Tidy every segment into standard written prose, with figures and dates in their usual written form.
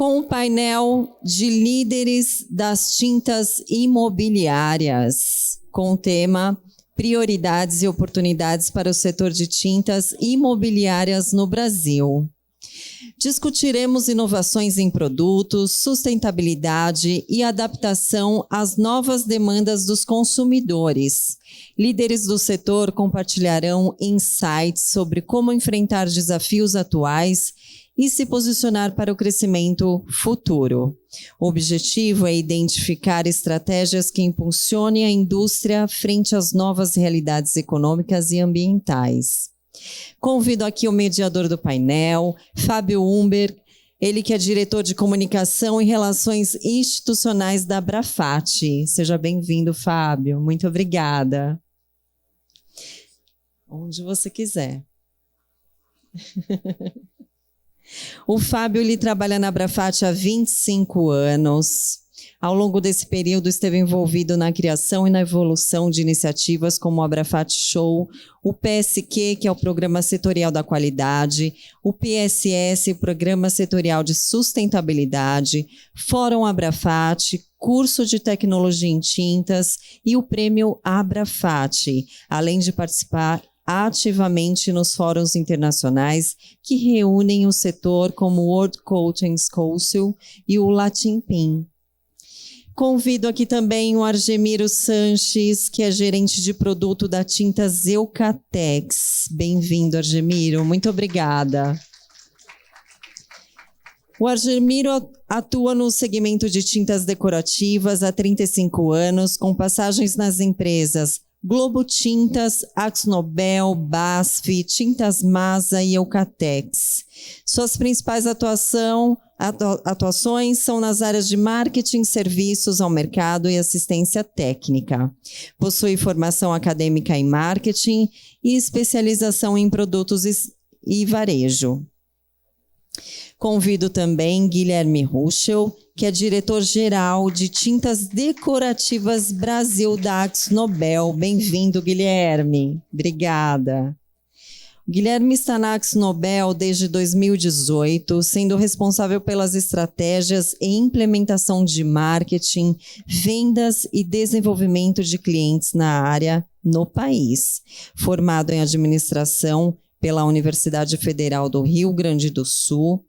com o painel de líderes das tintas imobiliárias, com o tema Prioridades e oportunidades para o setor de tintas imobiliárias no Brasil. Discutiremos inovações em produtos, sustentabilidade e adaptação às novas demandas dos consumidores. Líderes do setor compartilharão insights sobre como enfrentar desafios atuais e se posicionar para o crescimento futuro. O objetivo é identificar estratégias que impulsionem a indústria frente às novas realidades econômicas e ambientais. Convido aqui o mediador do painel, Fábio Humber, ele que é diretor de comunicação e relações institucionais da Abrafate. Seja bem-vindo, Fábio. Muito obrigada. Onde você quiser. O Fábio ele trabalha na Abrafate há 25 anos. Ao longo desse período, esteve envolvido na criação e na evolução de iniciativas como o Abrafate Show, o PSQ, que é o Programa Setorial da Qualidade, o PSS, o Programa Setorial de Sustentabilidade, Fórum Abrafate, Curso de Tecnologia em Tintas e o Prêmio Abrafate, além de participar ativamente nos fóruns internacionais que reúnem o setor como o World Coating Council e o Latinpin. Convido aqui também o Argemiro Sanches, que é gerente de produto da Tintas Eucatex. Bem-vindo, Argemiro. Muito obrigada. O Argemiro atua no segmento de tintas decorativas há 35 anos, com passagens nas empresas Globo Tintas, AkzoNobel, BASF, Tintas Masa e Eucatex. Suas principais atuações são nas áreas de marketing, serviços ao mercado e assistência técnica. Possui formação acadêmica em marketing e especialização em produtos e varejo. Convido também Guilherme Ruschel, que é diretor-geral de Tintas Decorativas Brasil da AkzoNobel. Bem-vindo, Guilherme. Obrigada. O Guilherme está na AkzoNobel desde 2018, sendo responsável pelas estratégias e implementação de marketing, vendas e desenvolvimento de clientes na área no país. Formado em administração pela Universidade Federal do Rio Grande do Sul,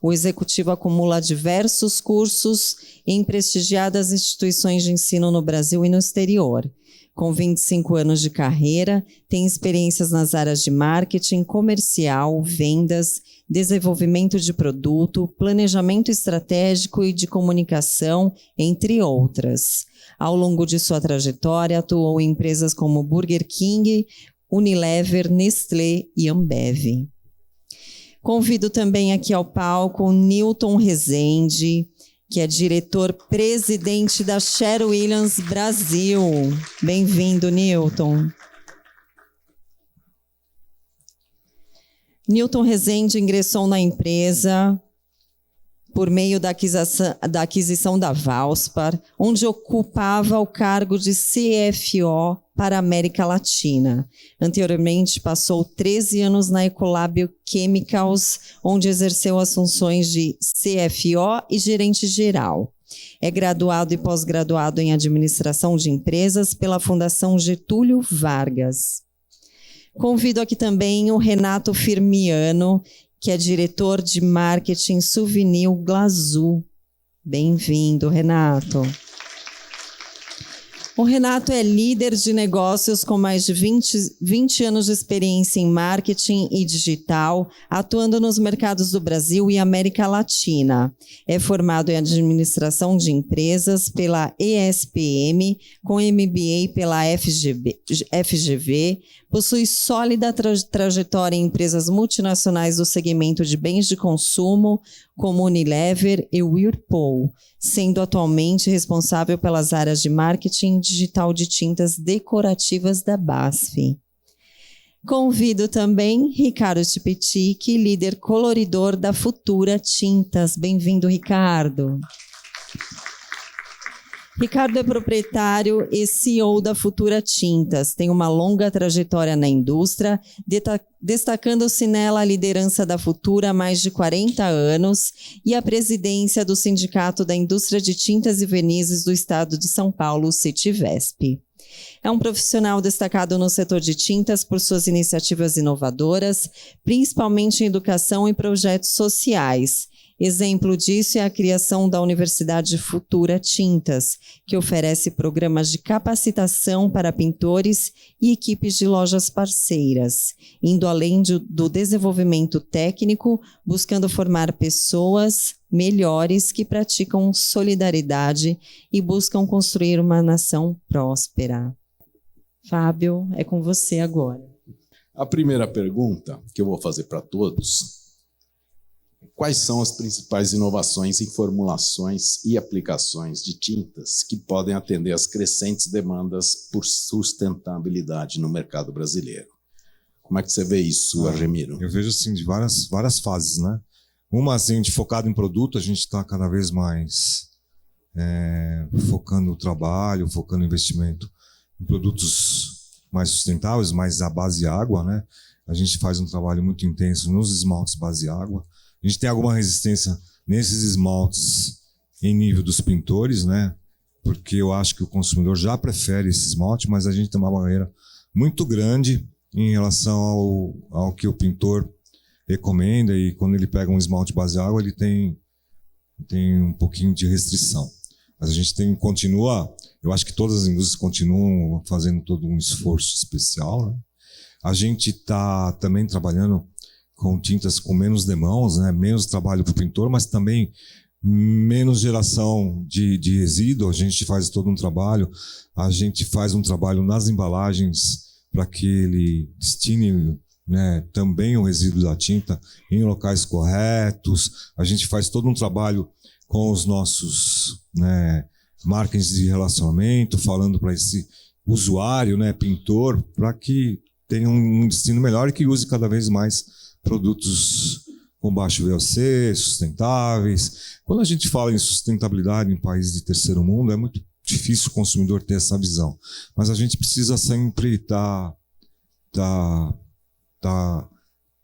o executivo acumula diversos cursos em prestigiadas instituições de ensino no Brasil e no exterior. Com 25 anos de carreira, tem experiências nas áreas de marketing, comercial, vendas, desenvolvimento de produto, planejamento estratégico e de comunicação, entre outras. Ao longo de sua trajetória, atuou em empresas como Burger King, Unilever, Nestlé e Ambev. Convido também aqui ao palco o Newton Rezende, que é diretor-presidente da Sherwin-Williams Brasil. Bem-vindo, Newton. Newton Rezende ingressou na empresa por meio da aquisição da Valspar, onde ocupava o cargo de CFO para a América Latina. Anteriormente, passou 13 anos na Ecolab Chemicals, onde exerceu as funções de CFO e gerente geral. É graduado e pós-graduado em Administração de Empresas pela Fundação Getúlio Vargas. Convido aqui também o Renato Firmiano, que é diretor de marketing Souvenir Glazul. Bem-vindo, Renato. O Renato é líder de negócios com mais de 20 anos de experiência em marketing e digital, atuando nos mercados do Brasil e América Latina. É formado em administração de empresas pela ESPM, com MBA pela FGV, possui sólida trajetória em empresas multinacionais do segmento de bens de consumo, como Unilever e Whirlpool, sendo atualmente responsável pelas áreas de marketing digital de tintas decorativas da BASF. Convido também Ricardo Tipetic, líder coloridor da Futura Tintas. Bem-vindo, Ricardo. Ricardo é proprietário e CEO da Futura Tintas, tem uma longa trajetória na indústria, destacando-se nela a liderança da Futura há mais de 40 anos e a presidência do Sindicato da Indústria de Tintas e Vernizes do Estado de São Paulo, Citivesp. É um profissional destacado no setor de tintas por suas iniciativas inovadoras, principalmente em educação e projetos sociais. Exemplo disso é a criação da Universidade Futura Tintas, que oferece programas de capacitação para pintores e equipes de lojas parceiras, indo além do desenvolvimento técnico, buscando formar pessoas melhores que praticam solidariedade e buscam construir uma nação próspera. Fábio, é com você agora. A primeira pergunta que eu vou fazer para todos: quais são as principais inovações em formulações e aplicações de tintas que podem atender às crescentes demandas por sustentabilidade no mercado brasileiro? Como é que você vê isso, Argemiro? Eu vejo assim de várias fases, né? Uma, assim, de focado em produto, a gente está cada vez mais focando o trabalho, focando o investimento em produtos mais sustentáveis, mais à base água, né? A gente faz um trabalho muito intenso nos esmaltes base água. A gente tem alguma resistência nesses esmaltes em nível dos pintores, né? Porque eu acho que o consumidor já prefere esse esmalte, mas a gente tem uma barreira muito grande em relação ao que o pintor recomenda, e quando ele pega um esmalte base água, ele tem um pouquinho de restrição. Mas a gente eu acho que todas as indústrias continuam fazendo todo um esforço especial, né? A gente está também trabalhando com tintas com menos demãos, né? Menos trabalho para o pintor, mas também menos geração de resíduo. A gente faz todo um trabalho, a gente faz um trabalho nas embalagens para que ele destine, né, também o resíduo da tinta em locais corretos. A gente faz todo um trabalho com os nossos, né, marketing de relacionamento, falando para esse usuário, né, pintor, para que tenha um destino melhor e que use cada vez mais produtos com baixo VOC, sustentáveis. Quando a gente fala em sustentabilidade em países de terceiro mundo, é muito difícil o consumidor ter essa visão. Mas a gente precisa sempre estar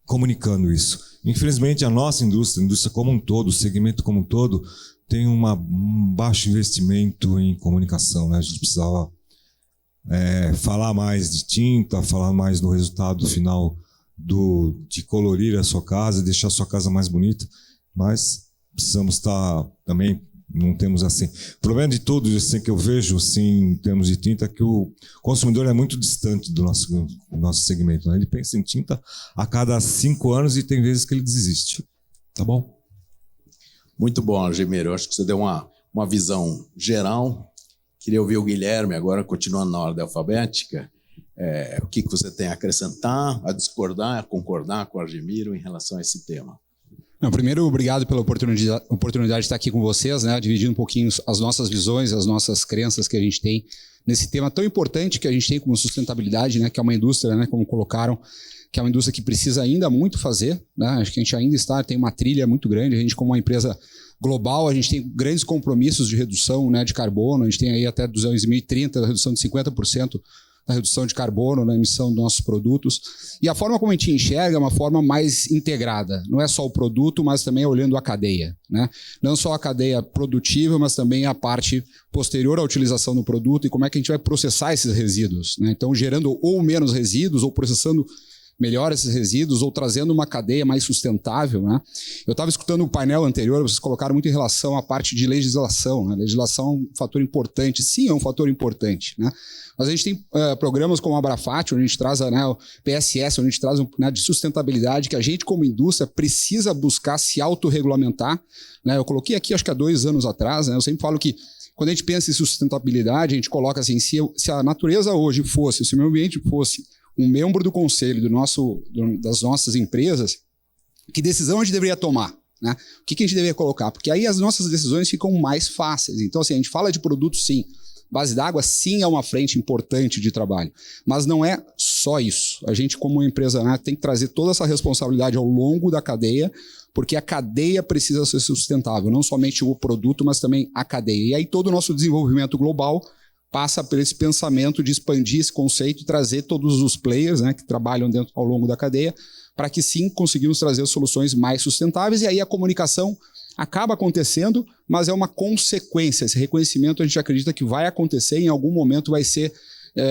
comunicando isso. Infelizmente, a nossa indústria, a indústria como um todo, o segmento como um todo, tem um baixo investimento em comunicação, né? A gente precisava falar mais de tinta, falar mais do resultado final de colorir a sua casa, deixar a sua casa mais bonita, mas precisamos estar também, não temos assim. O problema de tudo assim, que eu vejo assim, em termos de tinta, é que o consumidor é muito distante do nosso segmento, né? Ele pensa em tinta a cada 5 anos e tem vezes que ele desiste. Tá bom? Muito bom, Argemiro. Eu acho que você deu uma visão geral. Queria ouvir o Guilherme agora, continuando na ordem alfabética. O que você tem a acrescentar, a discordar, a concordar com o Argemiro em relação a esse tema? Não, primeiro, obrigado pela oportunidade de estar aqui com vocês, né, dividindo um pouquinho as nossas visões, as nossas crenças que a gente tem nesse tema tão importante que a gente tem como sustentabilidade, né, que é uma indústria, né, como colocaram, que é uma indústria que precisa ainda muito fazer, né? Acho que a gente ainda tem uma trilha muito grande. A gente, como uma empresa global, a gente tem grandes compromissos de redução, né, de carbono. A gente tem aí até 2030 a redução de 50% da redução de carbono na emissão dos nossos produtos. E a forma como a gente enxerga é uma forma mais integrada. Não é só o produto, mas também olhando a cadeia, né? Não só a cadeia produtiva, mas também a parte posterior à utilização do produto e como é que a gente vai processar esses resíduos, né? Então, gerando ou menos resíduos ou processando melhor esses resíduos ou trazendo uma cadeia mais sustentável, né? Eu estava escutando o painel anterior, vocês colocaram muito em relação à parte de legislação, né? Legislação é um fator importante, sim, é um fator importante, né? Mas a gente tem programas como a Abrafat, onde a gente traz, né, o PSS, onde a gente traz de sustentabilidade, que a gente como indústria precisa buscar se autorregulamentar, né? Eu coloquei aqui, acho que há 2 anos atrás, né? Eu sempre falo que quando a gente pensa em sustentabilidade, a gente coloca assim, se a natureza hoje fosse, se o meio ambiente fosse um membro do conselho das nossas empresas, que decisão a gente deveria tomar, né? O que a gente deveria colocar? Porque aí as nossas decisões ficam mais fáceis. Então, assim, a gente fala de produto, sim, base d'água sim é uma frente importante de trabalho, mas não é só isso. A gente, como empresa, né, tem que trazer toda essa responsabilidade ao longo da cadeia, porque a cadeia precisa ser sustentável, não somente o produto, mas também a cadeia. E aí todo o nosso desenvolvimento global passa por esse pensamento de expandir esse conceito e trazer todos os players, né, que trabalham dentro ao longo da cadeia, para que sim conseguimos trazer soluções mais sustentáveis. E aí a comunicação acaba acontecendo, mas é uma consequência. Esse reconhecimento a gente acredita que vai acontecer, em algum momento vai ser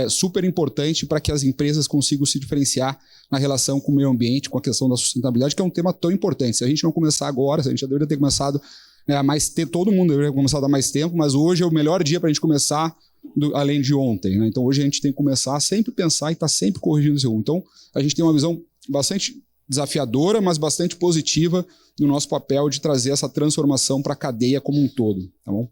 super importante para que as empresas consigam se diferenciar na relação com o meio ambiente, com a questão da sustentabilidade, que é um tema tão importante. Se a gente não começar agora, se a gente já deveria ter começado há mais tempo, todo mundo deveria ter começado há mais tempo, mas hoje é o melhor dia para a gente começar além de ontem, né? Então hoje a gente tem que começar a sempre pensar e estar sempre corrigindo esse erro. Então a gente tem uma visão bastante desafiadora, mas bastante positiva no nosso papel de trazer essa transformação para a cadeia como um todo, tá bom?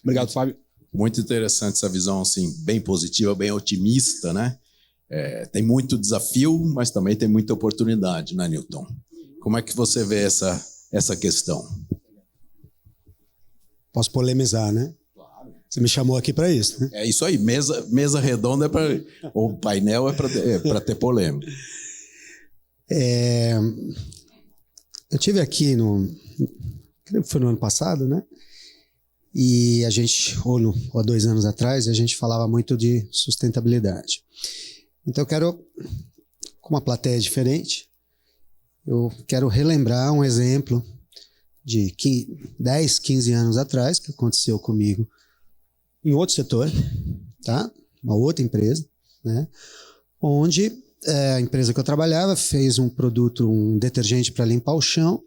Obrigado, Fábio. Muito interessante essa visão, assim, bem positiva, bem otimista, né? Tem muito desafio, mas também tem muita oportunidade, né, Newton? Como é que você vê essa questão? Posso polemizar, né? Você me chamou aqui para isso, né? É isso aí, mesa redonda ou painel é para ter polêmica. Eu tive aqui creio que foi no ano passado, né? E a gente, ou há 2 anos atrás, a gente falava muito de sustentabilidade. Então eu quero, com uma plateia diferente, eu quero relembrar um exemplo de 10, 15 anos atrás, que aconteceu comigo em outro setor, tá? Uma outra empresa, né? Onde a empresa que eu trabalhava fez um produto, um detergente para limpar o chão,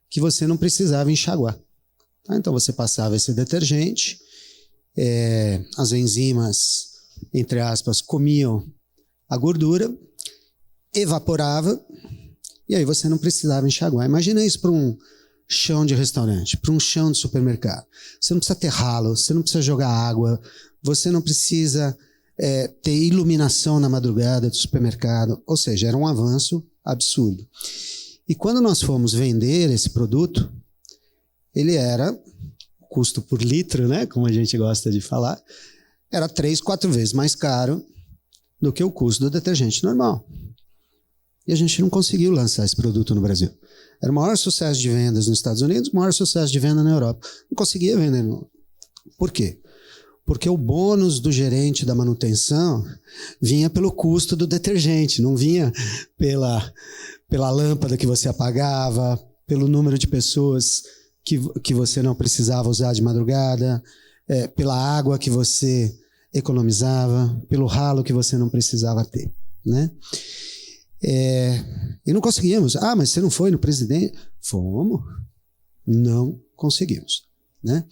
que você não precisava enxaguar. Tá? Então você passava esse detergente, as enzimas, entre aspas, comiam a gordura, evaporava, e aí você não precisava enxaguar. Imagina isso para um chão de restaurante, para um chão de supermercado. Você não precisa ter ralo, você não precisa jogar água, você não precisa ter iluminação na madrugada do supermercado. Ou seja, era um avanço absurdo. E quando nós fomos vender esse produto, ele era, custo por litro, né, como a gente gosta de falar, era 3, 4 vezes mais caro do que o custo do detergente normal. E a gente não conseguiu lançar esse produto no Brasil. Era o maior sucesso de vendas nos Estados Unidos, o maior sucesso de venda na Europa. Não conseguia vender. Por quê? Porque o bônus do gerente da manutenção vinha pelo custo do detergente, não vinha pela lâmpada que você apagava, pelo número de pessoas que você não precisava usar de madrugada, pela água que você economizava, pelo ralo que você não precisava ter, né? E não conseguimos. Ah, mas você não foi no presidente? Fomos. Não conseguimos, né?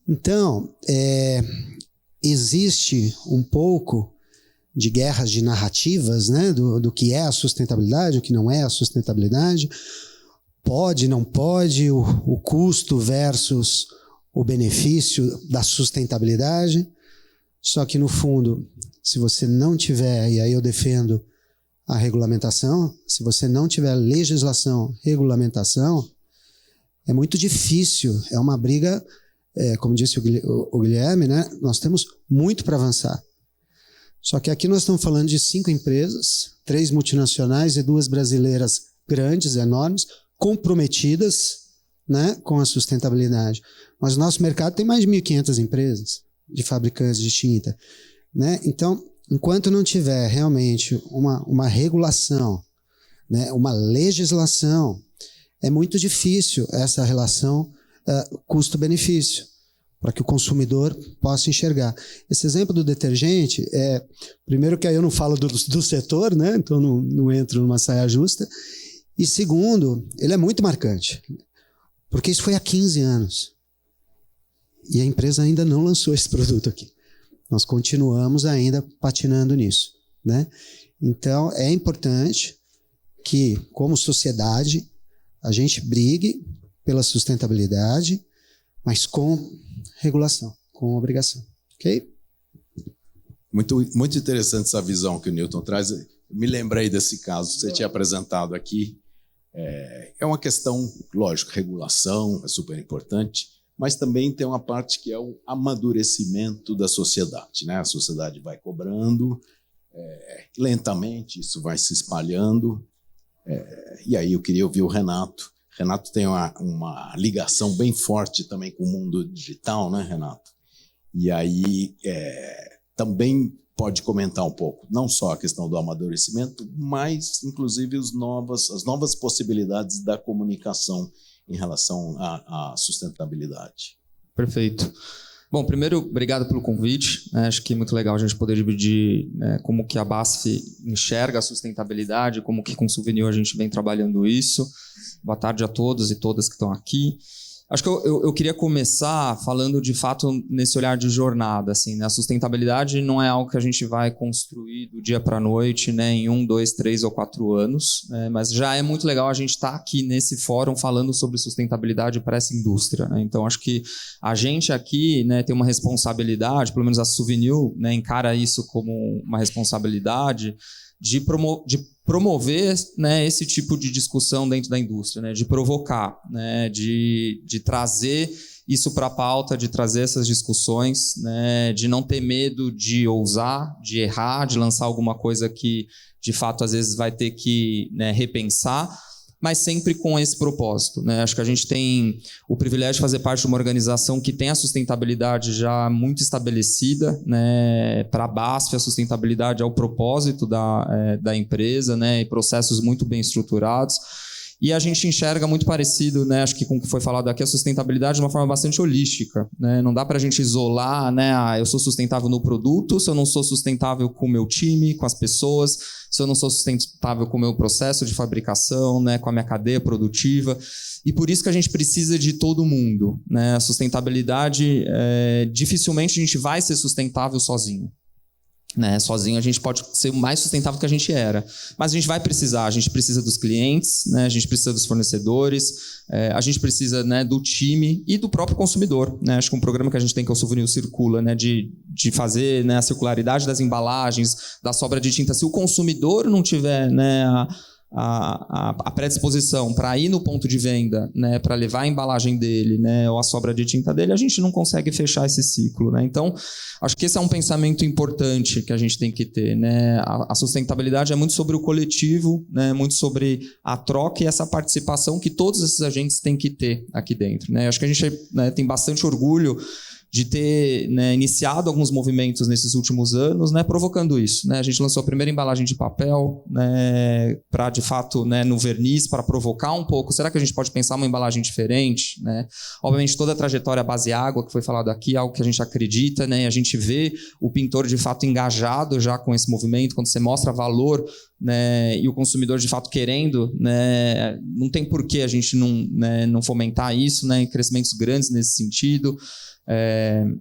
Então, existe um pouco de guerras de narrativas, né? Do que é a sustentabilidade, o que não é a sustentabilidade. Pode, não pode, o custo versus o benefício da sustentabilidade. Só que, no fundo, se você não tiver, e aí eu defendo a regulamentação, se você não tiver legislação, regulamentação, é muito difícil, é uma briga, como disse o Guilherme, né? Nós temos muito para avançar. Só que aqui nós estamos falando de 5 empresas, 3 multinacionais e 2 brasileiras grandes, enormes, comprometidas, né, com a sustentabilidade. Mas o nosso mercado tem mais de 1.500 empresas de fabricantes de tinta, né? Então, enquanto não tiver realmente uma regulação, né, uma legislação, é muito difícil essa relação custo-benefício, para que o consumidor possa enxergar. Esse exemplo do detergente, primeiro que aí eu não falo do setor, né, então não entro numa saia justa, e segundo, ele é muito marcante, porque isso foi há 15 anos, e a empresa ainda não lançou esse produto aqui. Nós continuamos ainda patinando nisso, né? Então, é importante que, como sociedade, a gente brigue pela sustentabilidade, mas com regulação, com obrigação, ok? Muito, muito interessante essa visão que o Newton traz. Eu me lembrei desse caso que você tinha apresentado aqui. É uma questão, lógico, regulação é super importante, mas também tem uma parte que é o amadurecimento da sociedade, né? A sociedade vai cobrando, lentamente isso vai se espalhando, e aí eu queria ouvir o Renato. Renato tem uma ligação bem forte também com o mundo digital, né, Renato? E aí também pode comentar um pouco, não só a questão do amadurecimento, mas inclusive as novas possibilidades da comunicação em relação à sustentabilidade. Perfeito. Bom, primeiro, obrigado pelo convite. Acho que é muito legal a gente poder dividir como que a BASF enxerga a sustentabilidade, como que com o Souvenir a gente vem trabalhando isso. Boa tarde a todos e todas que estão aqui. Acho que eu queria começar falando, de fato, nesse olhar de jornada. Assim, né? A sustentabilidade não é algo que a gente vai construir do dia para a noite, né? Em 1, 2, 3 ou 4 anos. Mas já é muito legal a gente estar aqui nesse fórum falando sobre sustentabilidade para essa indústria. Né? Então, acho que a gente aqui, né, tem uma responsabilidade, pelo menos a Souvenir, né, encara isso como uma responsabilidade de promover, né, esse tipo de discussão dentro da indústria, né, de provocar, né, de trazer isso para a pauta, de trazer essas discussões, né, de não ter medo de ousar, de errar, de lançar alguma coisa que, de fato, às vezes vai ter que, né, repensar, mas sempre com esse propósito, né? Acho que a gente tem o privilégio de fazer parte de uma organização que tem a sustentabilidade já muito estabelecida, né? Para a BASF, a sustentabilidade é o propósito da empresa, né? E processos muito bem estruturados. E a gente enxerga muito parecido, né? Acho que com o que foi falado aqui, a sustentabilidade de uma forma bastante holística, né? Não dá para a gente isolar, né? Eu sou sustentável no produto, se eu não sou sustentável com o meu time, com as pessoas, se eu não sou sustentável com o meu processo de fabricação, né? Com a minha cadeia produtiva. E por isso que a gente precisa de todo mundo, né? A sustentabilidade, dificilmente a gente vai ser sustentável sozinho. Né? Sozinho a gente pode ser mais sustentável do que a gente era, mas a gente precisa dos clientes, né? A gente precisa dos fornecedores, a gente precisa, né, do time e do próprio consumidor, né? Acho que um programa que a gente tem, que é o Souvenir Circula, né, de fazer, né, a circularidade das embalagens, da sobra de tinta. Se o consumidor não tiver, né, a predisposição para ir no ponto de venda, né, para levar a embalagem dele, né, ou a sobra de tinta dele, a gente não consegue fechar esse ciclo, né? Então, acho que esse é um pensamento importante que a gente tem que ter, né? A sustentabilidade é muito sobre o coletivo, né, muito sobre a troca e essa participação que todos esses agentes têm que ter aqui dentro, né? Acho que a gente, né, tem bastante orgulho de ter, né, iniciado alguns movimentos nesses últimos anos, né, provocando isso, né? A gente lançou a primeira embalagem de papel, né, para, de fato, né, no verniz, para provocar um pouco. Será que a gente pode pensar uma embalagem diferente, né? Obviamente, toda a trajetória base água que foi falado aqui é algo que a gente acredita, né? E a gente vê o pintor, de fato, engajado já com esse movimento. Quando você mostra valor, né, e o consumidor, de fato, querendo, né, não tem por que a gente não fomentar isso, né, em crescimentos grandes nesse sentido.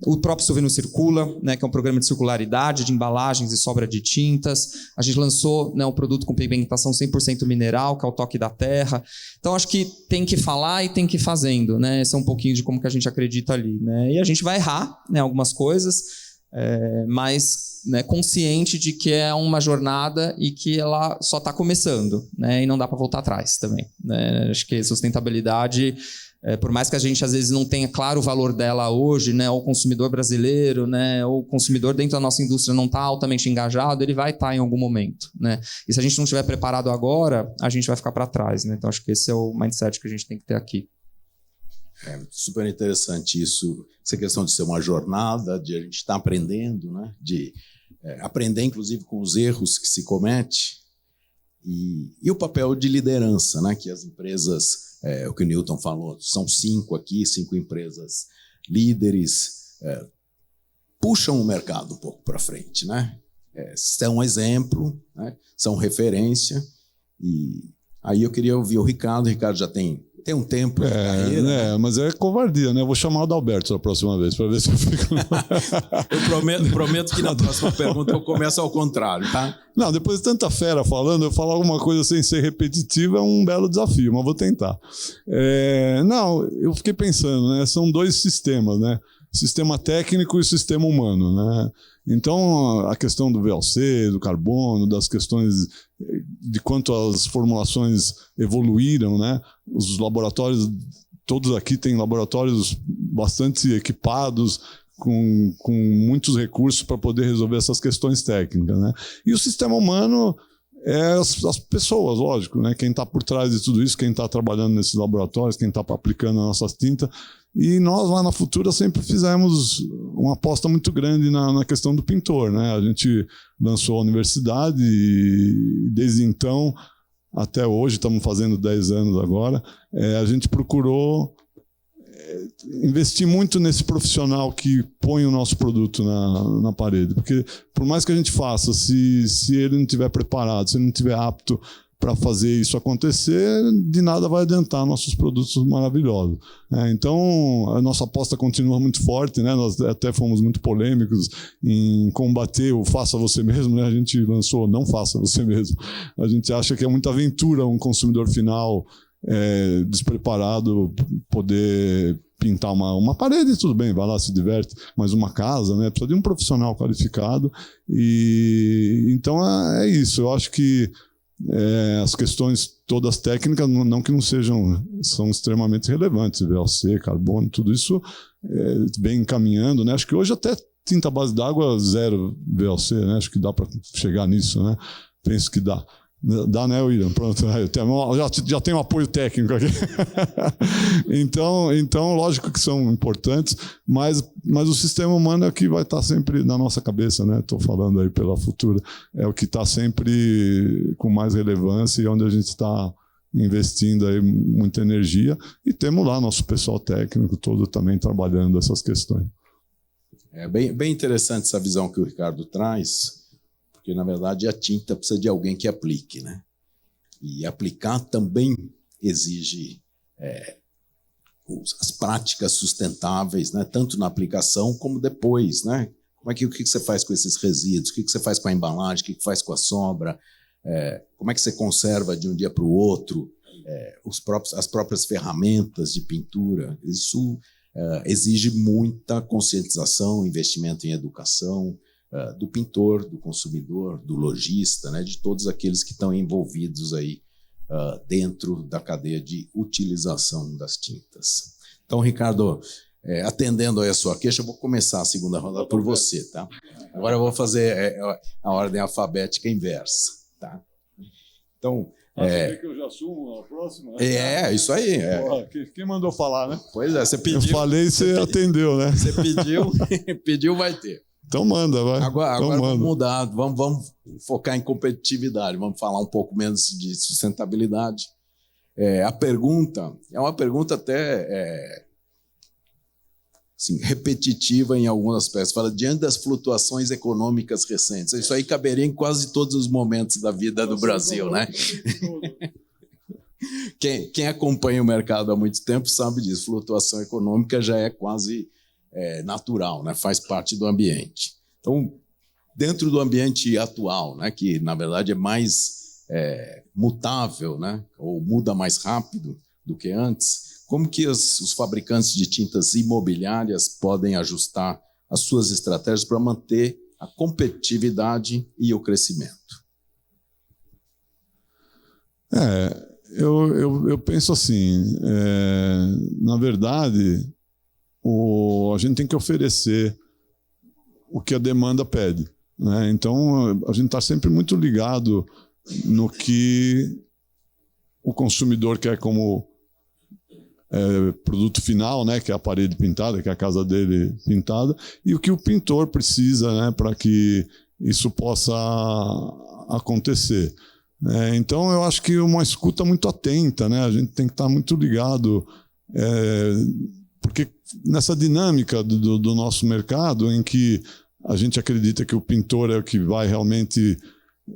O próprio Souvenir Circula, né, que é um programa de circularidade de embalagens e sobra de tintas. A gente lançou, né, um produto com pigmentação 100% mineral, que é o Toque da Terra. Então, acho que tem que falar e tem que ir fazendo, né? Esse é um pouquinho de como que a gente acredita ali, né? E a gente vai errar, né, algumas coisas, mas, né, consciente de que é uma jornada e que ela só está começando, né? E não dá para voltar atrás também, né? Acho que sustentabilidade, por mais que a gente às vezes não tenha claro o valor dela hoje, né, ou o consumidor brasileiro, né, ou o consumidor dentro da nossa indústria não está altamente engajado, ele vai estar em algum momento, né? E se a gente não estiver preparado agora, a gente vai ficar para trás, né? Então acho que esse é o mindset que a gente tem que ter aqui. É super interessante isso, essa questão de ser uma jornada, de a gente estar aprendendo, né, de aprender inclusive com os erros que se comete, e o papel de liderança, né, que as empresas, o que o Newton falou, são 5 empresas líderes, puxam o mercado um pouco para frente, né? São exemplo, né? São referência. E aí eu queria ouvir o Ricardo. O Ricardo já tem um tempo de carreira. Né? Mas é covardia, né? Eu vou chamar o Adalberto da próxima vez, para ver se eu fico... Eu prometo que na próxima pergunta eu começo ao contrário, tá? Não, depois de tanta fera falando, eu falar alguma coisa sem ser repetitiva é um belo desafio, mas vou tentar. Não, eu fiquei pensando, né? São 2 sistemas, né? Sistema técnico e sistema humano, né? Então, a questão do VOC, do carbono, das questões de quanto as formulações evoluíram, né? Os laboratórios, todos aqui têm laboratórios bastante equipados, com muitos recursos para poder resolver essas questões técnicas, né? E o sistema humano é as pessoas, lógico, né? Quem está por trás de tudo isso, quem está trabalhando nesses laboratórios, quem está aplicando as nossas tintas. E nós lá na Futura sempre fizemos uma aposta muito grande na questão do pintor, né? A gente lançou a universidade e desde então até hoje, estamos fazendo 10 anos agora, a gente procurou investir muito nesse profissional que põe o nosso produto na parede. Porque por mais que a gente faça, se ele não estiver preparado, se ele não estiver apto para fazer isso acontecer, de nada vai adiantar nossos produtos maravilhosos. Então, a nossa aposta continua muito forte, né? Nós até fomos muito polêmicos em combater o faça você mesmo, né? A gente lançou não faça você mesmo. A gente acha que é muita aventura um consumidor final despreparado poder pintar uma parede, tudo bem, vai lá, se diverte, mas uma casa, né? Precisa de um profissional qualificado. E então é isso. Eu acho que as questões todas técnicas, não que não sejam, são extremamente relevantes, VLC, carbono, tudo isso vem encaminhando, né? Acho que hoje até tinta base d'água 0 VLC, né? Acho que dá para chegar nisso, né? Penso que dá. Dá, né, William? Pronto, já tem um apoio técnico aqui. Então, lógico que são importantes, mas o sistema humano é o que vai estar sempre na nossa cabeça, né? Estou falando aí pela Futura. É o que está sempre com mais relevância e onde a gente está investindo aí muita energia. E temos lá nosso pessoal técnico todo também trabalhando essas questões. É bem interessante essa visão que o Ricardo traz, porque, na verdade, a tinta precisa de alguém que aplique, né? E aplicar também exige as práticas sustentáveis, né? Tanto na aplicação como depois, né? O que você faz com esses resíduos? O que você faz com a embalagem? O que faz com a sobra? Como é que você conserva de um dia para o outro? As próprias ferramentas de pintura. Isso exige muita conscientização, investimento em educação, do pintor, do consumidor, do lojista, né, de todos aqueles que estão envolvidos aí dentro da cadeia de utilização das tintas. Então, Ricardo, atendendo aí a sua queixa, eu vou começar a segunda rodada por você, tá? Agora eu vou fazer a ordem alfabética inversa, tá? Então, que eu já assumo a próxima? Isso aí. Quem mandou falar, né? Pois é, você pediu. Eu falei e você atendeu, né? Você pediu, vai ter. Então manda, vai. Agora vamos mudar, vamos focar em competitividade, vamos falar um pouco menos de sustentabilidade. A pergunta é uma pergunta até assim, repetitiva em alguns aspectos. Fala, diante das flutuações econômicas recentes. Isso aí caberia em quase todos os momentos da vida do Brasil, né? Quem acompanha o mercado há muito tempo sabe disso. Flutuação econômica já é quase natural, né? Faz parte do ambiente. Então, dentro do ambiente atual, né, que na verdade é mais mutável, né, ou muda mais rápido do que antes, como que os fabricantes de tintas imobiliárias podem ajustar as suas estratégias para manter a competitividade e o crescimento? Eu penso assim, na verdade, a gente tem que oferecer o que a demanda pede, né? Então, a gente está sempre muito ligado no que o consumidor quer como produto final, né? Que é a parede pintada, que é a casa dele pintada, e o que o pintor precisa, né? Para que isso possa acontecer. Então, eu acho que uma escuta muito atenta, né? A gente tem que estar muito ligado, porque nessa dinâmica do nosso mercado, em que a gente acredita que o pintor é o que vai realmente...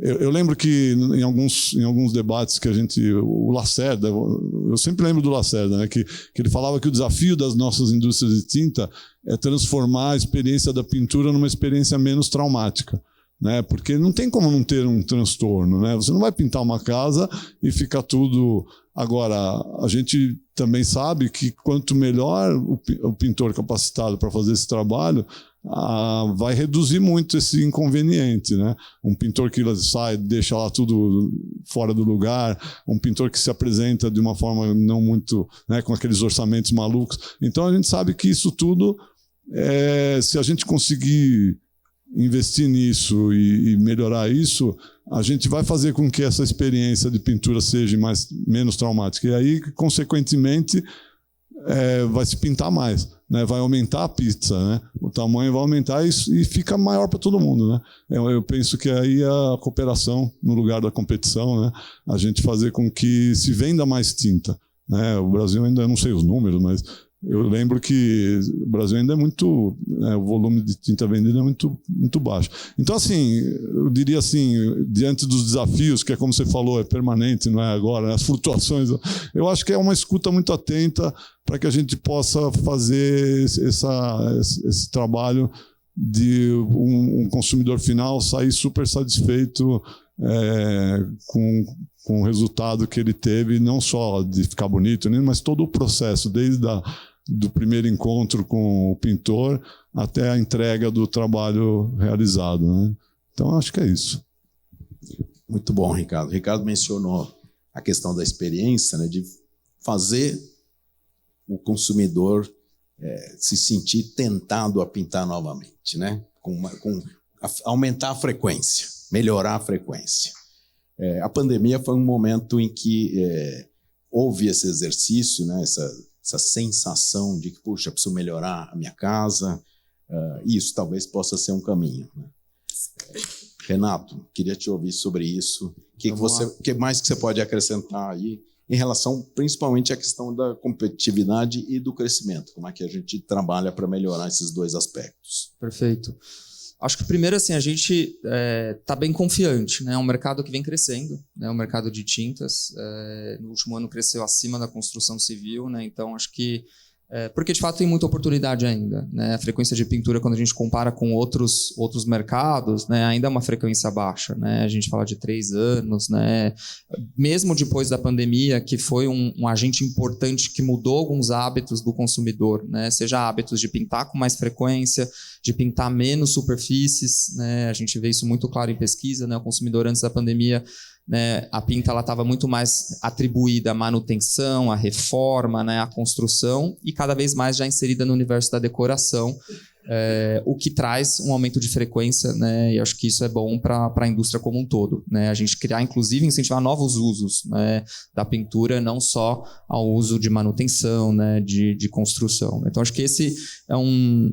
Eu lembro que em alguns debates que o Lacerda, eu sempre lembro do Lacerda, né, que ele falava que o desafio das nossas indústrias de tinta é transformar a experiência da pintura numa experiência menos traumática, né, porque não tem como não ter um transtorno, né? Você não vai pintar uma casa e ficar tudo... Agora, a gente também sabe que quanto melhor o pintor capacitado para fazer esse trabalho, vai reduzir muito esse inconveniente, né? Um pintor que sai, deixa lá tudo fora do lugar, um pintor que se apresenta de uma forma não muito, né, com aqueles orçamentos malucos. Então a gente sabe que isso tudo, se a gente conseguir investir nisso e melhorar isso, a gente vai fazer com que essa experiência de pintura seja menos traumática. E aí, consequentemente, vai se pintar mais, né? Vai aumentar a pizza, né? O tamanho vai aumentar e fica maior para todo mundo, né? Eu penso que aí a cooperação no lugar da competição, né? A gente fazer com que se venda mais tinta, né? O Brasil ainda, não sei os números, mas eu lembro que o Brasil ainda é muito, o volume de tinta vendida é muito, muito baixo. Então, assim, eu diria assim, diante dos desafios, que é como você falou, é permanente, não é agora, né? As flutuações, eu acho que é uma escuta muito atenta para que a gente possa fazer esse trabalho de um consumidor final sair super satisfeito com o resultado que ele teve, não só de ficar bonito, mas todo o processo, desde do primeiro encontro com o pintor até a entrega do trabalho realizado, né? Então, acho que é isso. Muito bom, Ricardo. O Ricardo mencionou a questão da experiência, né, de fazer o consumidor se sentir tentado a pintar novamente, né? Aumentar a frequência, melhorar a frequência. A pandemia foi um momento em que houve esse exercício, né, essa sensação de que, puxa, preciso melhorar a minha casa, isso talvez possa ser um caminho, né? Renato, queria te ouvir sobre isso. O que mais que você pode acrescentar aí em relação principalmente à questão da competitividade e do crescimento? Como é que a gente trabalha para melhorar esses dois aspectos? Perfeito. Acho que primeiro, assim, a gente está bem confiante, né? É um mercado que vem crescendo, né? O mercado de tintas. No último ano cresceu acima da construção civil, né? Então, acho que... porque, de fato, tem muita oportunidade ainda, né? A frequência de pintura, quando a gente compara com outros mercados, né? Ainda é uma frequência baixa, né? A gente fala de 3 anos, né? Mesmo depois da pandemia, que foi um agente importante que mudou alguns hábitos do consumidor, né? Seja hábitos de pintar com mais frequência, de pintar menos superfícies, né? A gente vê isso muito claro em pesquisa, né? O consumidor, antes da pandemia, né, a pinta estava muito mais atribuída à manutenção, à reforma, né, à construção, e cada vez mais já inserida no universo da decoração, o que traz um aumento de frequência, né, e acho que isso é bom para a indústria como um todo, né, a gente criar, inclusive, incentivar novos usos, né, da pintura, não só ao uso de manutenção, né, de construção. Então, acho que esse é um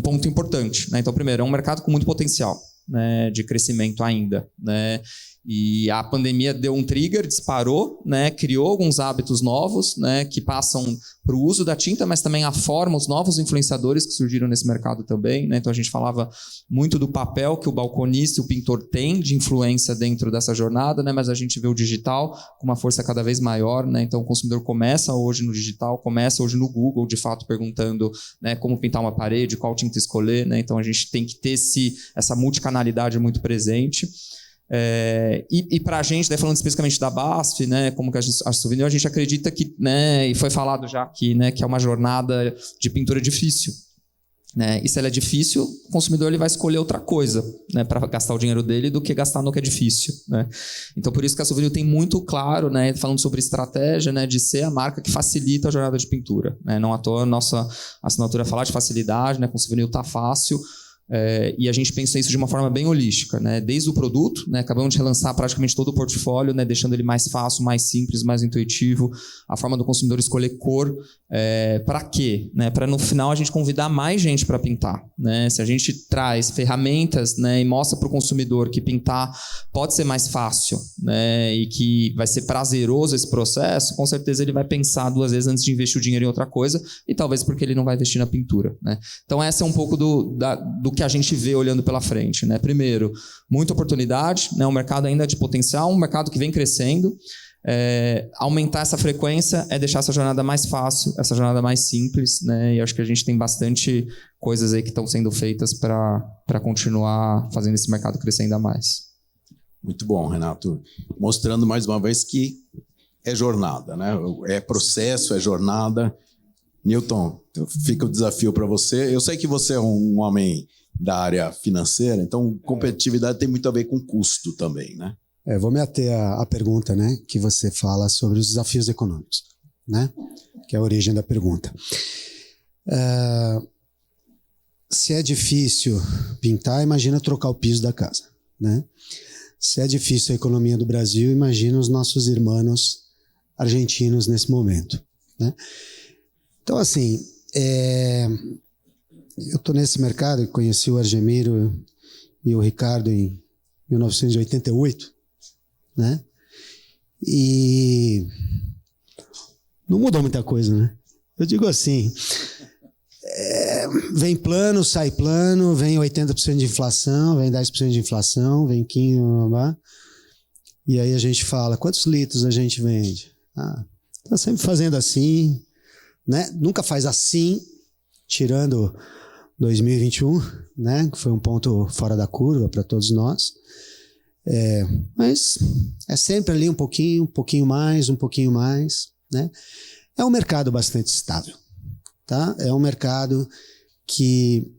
ponto importante, né? Então, primeiro, é um mercado com muito potencial, né, de crescimento ainda, né? E a pandemia deu um trigger, disparou, né, criou alguns hábitos novos, né, que passam para o uso da tinta, mas também a forma, os novos influenciadores que surgiram nesse mercado também, né? Então a gente falava muito do papel que o balconista e o pintor têm de influência dentro dessa jornada, né, mas a gente vê o digital com uma força cada vez maior, né? Então o consumidor começa hoje no digital, começa hoje no Google, de fato, perguntando, né, como pintar uma parede, qual tinta escolher, né? Então a gente tem que ter essa multicanalidade muito presente. E para a gente, né, falando especificamente da BASF, né, como que a Souvenir, a gente acredita que, né, e foi falado já aqui, né, que é uma jornada de pintura difícil, né, e se ela é difícil, o consumidor ele vai escolher outra coisa, né, para gastar o dinheiro dele do que gastar no que é difícil, né. Então por isso que a Souvenir tem muito claro, né, falando sobre estratégia, né, de ser a marca que facilita a jornada de pintura, né. Não à toa a nossa assinatura falar de facilidade, né, com o Souvenir tá fácil. E a gente pensa isso de uma forma bem holística, né? Desde o produto, né? Acabamos de relançar praticamente todo o portfólio, né? Deixando ele mais fácil, mais simples, mais intuitivo, a forma do consumidor escolher cor, para quê? Né? Para no final a gente convidar mais gente para pintar, né? Se a gente traz ferramentas, né, e mostra para o consumidor que pintar pode ser mais fácil, né, e que vai ser prazeroso esse processo, com certeza ele vai pensar 2 vezes antes de investir o dinheiro em outra coisa, e talvez porque ele não vai investir na pintura, né? Então essa é um pouco do que a gente vê olhando pela frente, né? Primeiro, muita oportunidade, né? Um mercado ainda de potencial, um mercado que vem crescendo. Aumentar essa frequência é deixar essa jornada mais fácil, essa jornada mais simples, né? E acho que a gente tem bastante coisas aí que estão sendo feitas para continuar fazendo esse mercado crescer ainda mais. Muito bom, Renato. Mostrando mais uma vez que é jornada, né? É processo, é jornada. Newton, fica o desafio para você. Eu sei que você é um homem da área financeira, então competitividade tem muito a ver com custo também, né? Vou me ater à pergunta, né, que você fala sobre os desafios econômicos, né, que é a origem da pergunta. Se é difícil pintar, imagina trocar o piso da casa, né? Se é difícil a economia do Brasil, imagina os nossos irmãos argentinos nesse momento, né? Então, assim, eu estou nesse mercado, conheci o Argemiro e o Ricardo em 1988, né? E não mudou muita coisa, né? Eu digo assim, vem plano, sai plano, vem 80% de inflação, vem 10% de inflação, vem 15%, e aí a gente fala, quantos litros a gente vende? Tá sempre fazendo assim, né? Nunca faz assim, tirando 2021, né? Que foi um ponto fora da curva para todos nós. Mas é sempre ali um pouquinho mais, né? É um mercado bastante estável, tá? É um mercado que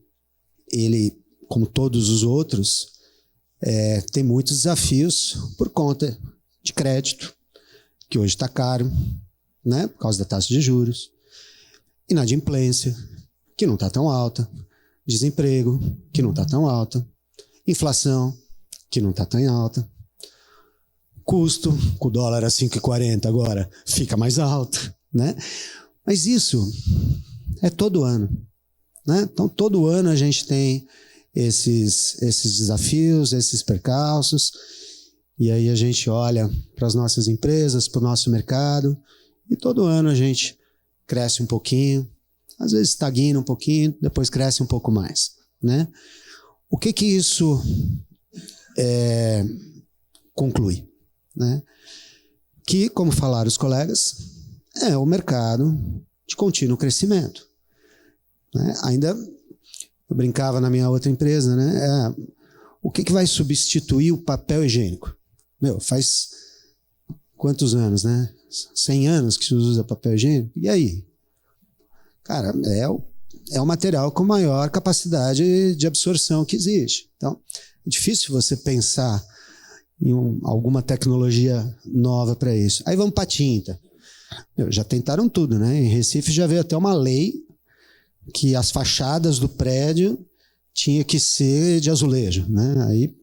ele, como todos os outros, tem muitos desafios por conta de crédito, que hoje está caro, né? Por causa da taxa de juros, inadimplência, que não está tão alta, desemprego, que não está tão alta, inflação, que não está tão alta, custo, com o dólar a 5,40 agora, fica mais alto, né? Mas isso é todo ano, né? Então, todo ano a gente tem esses desafios, esses percalços, e aí a gente olha para as nossas empresas, para o nosso mercado, e todo ano a gente cresce um pouquinho, às vezes estagna um pouquinho, depois cresce um pouco mais, né? O que isso conclui, né? Que, como falaram os colegas, é o mercado de contínuo crescimento, né? Ainda eu brincava na minha outra empresa, né? O que vai substituir o papel higiênico? Faz quantos anos, né? 100 anos que se usa papel higiênico. E aí? Cara, é o material com maior capacidade de absorção que existe. Então, é difícil você pensar em alguma tecnologia nova para isso. Aí vamos para a tinta. Já tentaram tudo, né? Em Recife já veio até uma lei que as fachadas do prédio tinha que ser de azulejo, né? Aí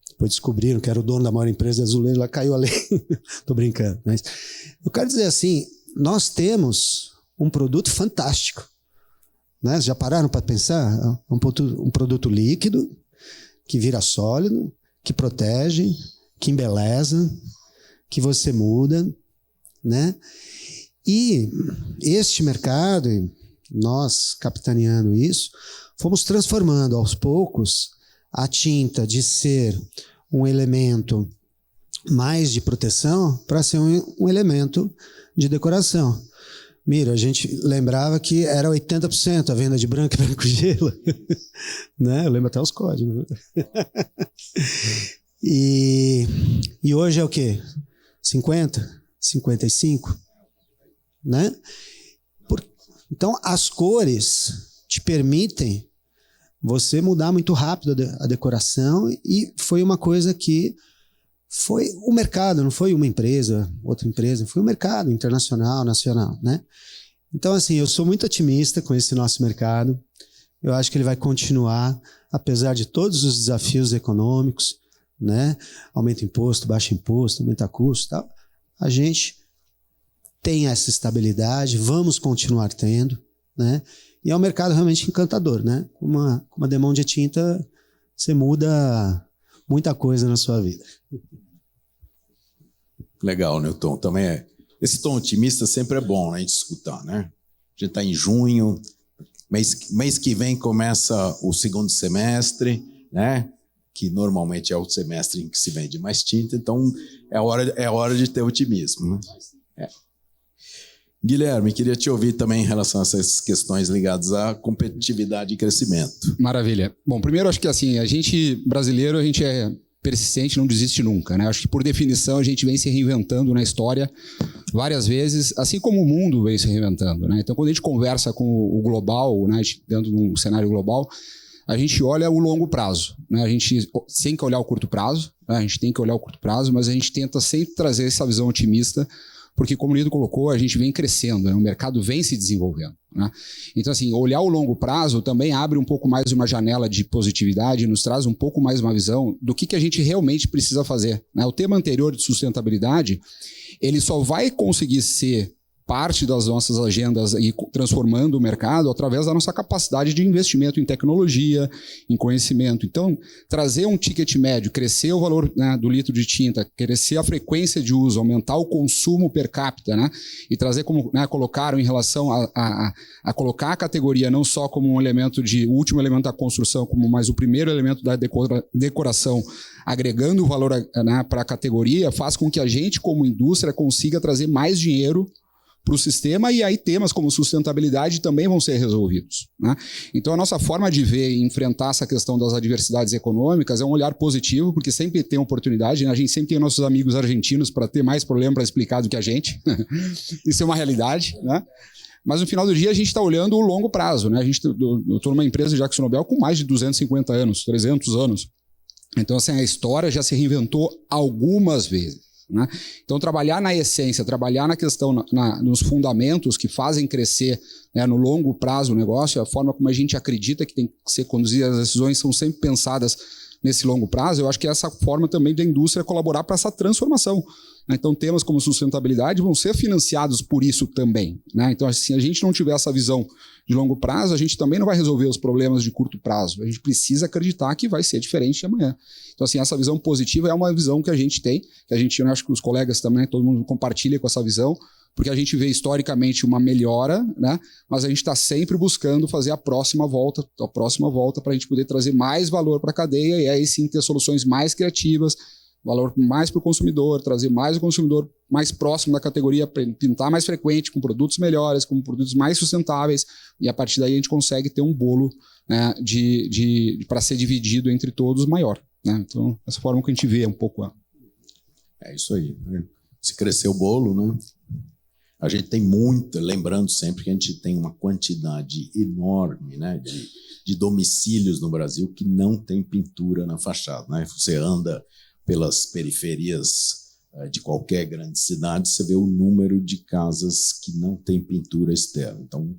depois descobriram que era o dono da maior empresa de azulejo, lá caiu a lei. Tô brincando. Mas eu quero dizer assim, nós temos um produto fantástico, né? Já pararam para pensar? Um produto líquido, que vira sólido, que protege, que embeleza, que você muda, né? E este mercado, nós capitaneando isso, fomos transformando aos poucos a tinta de ser um elemento mais de proteção para ser um elemento de decoração. Mira, a gente lembrava que era 80% a venda de branco e branco gelo. Né? Eu lembro até os códigos. E hoje é o quê? 50? 55? Né? Então, as cores te permitem você mudar muito rápido a decoração, e foi uma coisa que foi o mercado, não foi uma empresa, outra empresa, foi o mercado internacional, nacional, né? Então, assim, eu sou muito otimista com esse nosso mercado. Eu acho que ele vai continuar, apesar de todos os desafios econômicos, né? Aumenta imposto, baixa imposto, aumenta custo e tal. A gente tem essa estabilidade, vamos continuar tendo, né? E é um mercado realmente encantador, né? Com uma demão de tinta, você muda muita coisa na sua vida. Legal, Newton. Também esse tom otimista sempre é bom, né, de escutar, né? A gente está em junho, mês que vem começa o segundo semestre, né? Que normalmente é o semestre em que se vende mais tinta, então é hora de ter otimismo, né? Guilherme, queria te ouvir também em relação a essas questões ligadas à competitividade e crescimento. Maravilha. Bom, primeiro acho que assim, a gente brasileiro, a gente é persistente não desiste nunca, né? Acho que, por definição, a gente vem se reinventando na história várias vezes, assim como o mundo vem se reinventando, né? Então, quando a gente conversa com o global, né, dentro de um cenário global, a gente olha o longo prazo, né? A gente tem que olhar o curto prazo, né? A gente tem que olhar o curto prazo, mas a gente tenta sempre trazer essa visão otimista, porque, como o Lido colocou, a gente vem crescendo, né? O mercado vem se desenvolvendo, né? Então, assim, olhar o longo prazo também abre um pouco mais uma janela de positividade, nos traz um pouco mais uma visão do que a gente realmente precisa fazer, né? O tema anterior de sustentabilidade, ele só vai conseguir ser parte das nossas agendas e transformando o mercado através da nossa capacidade de investimento em tecnologia, em conhecimento. Então, trazer um ticket médio, crescer o valor, né, do litro de tinta, crescer a frequência de uso, aumentar o consumo per capita, né, e trazer como, né, colocaram em relação a colocar a categoria não só como um elemento o último elemento da construção, como mais o primeiro elemento da decoração, agregando o valor, né, para a categoria, faz com que a gente, como indústria, consiga trazer mais dinheiro para o sistema, e aí temas como sustentabilidade também vão ser resolvidos, né? Então, a nossa forma de ver e enfrentar essa questão das adversidades econômicas é um olhar positivo, porque sempre tem oportunidade, né? A gente sempre tem nossos amigos argentinos para ter mais problema para explicar do que a gente. Isso é uma realidade, né? Mas no final do dia a gente está olhando o longo prazo, né? Eu estou numa empresa de AkzoNobel com mais de 250 anos, 300 anos. Então, assim, a história já se reinventou algumas vezes, né? Então, trabalhar na essência, trabalhar na questão, nos fundamentos que fazem crescer, né, no longo prazo o negócio, a forma como a gente acredita que tem que ser conduzidas as decisões são sempre pensadas nesse longo prazo. Eu acho que essa forma também da indústria colaborar para essa transformação, né? Então, temas como sustentabilidade vão ser financiados por isso também, né? Então, se a gente não tiver essa visão de longo prazo, a gente também não vai resolver os problemas de curto prazo. A gente precisa acreditar que vai ser diferente amanhã. Então, assim, essa visão positiva é uma visão que a gente tem, que a gente, eu acho que os colegas também, todo mundo compartilha com essa visão, porque a gente vê historicamente uma melhora, né? Mas a gente está sempre buscando fazer a próxima volta para a gente poder trazer mais valor para a cadeia e aí sim ter soluções mais criativas, valor mais para o consumidor, trazer mais o consumidor mais próximo da categoria, pintar mais frequente, com produtos melhores, com produtos mais sustentáveis, e a partir daí a gente consegue ter um bolo, né, para ser dividido entre todos maior, né? Então, essa forma que a gente vê um pouco. É isso aí, né? Se crescer o bolo, né? A gente tem muita, lembrando sempre que a gente tem uma quantidade enorme, né, de domicílios no Brasil que não tem pintura na fachada, né? Você anda pelas periferias de qualquer grande cidade, você vê o número de casas que não tem pintura externa. Então,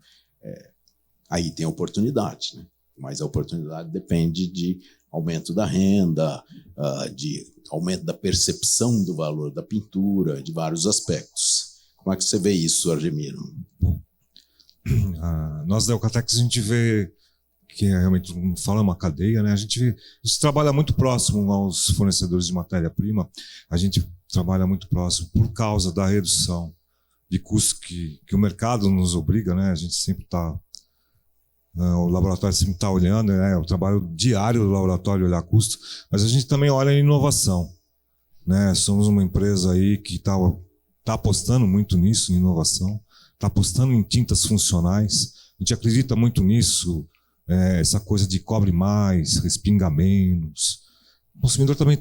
aí tem oportunidade, né? Mas a oportunidade depende de aumento da renda, de aumento da percepção do valor da pintura, de vários aspectos. Como é que você vê isso, Argemiro? Nós da Eucatex, a gente vê que realmente fala uma cadeia, né? A gente trabalha muito próximo aos fornecedores de matéria-prima, a gente trabalha muito próximo por causa da redução de custos que o mercado nos obriga, né? A gente sempre está, o laboratório sempre está olhando, né? O trabalho diário do laboratório olhar custo, mas a gente também olha em inovação, né? Somos uma empresa aí que está apostando muito nisso, em inovação, está apostando em tintas funcionais, a gente acredita muito nisso, essa coisa de cobre mais, respinga menos. O consumidor também,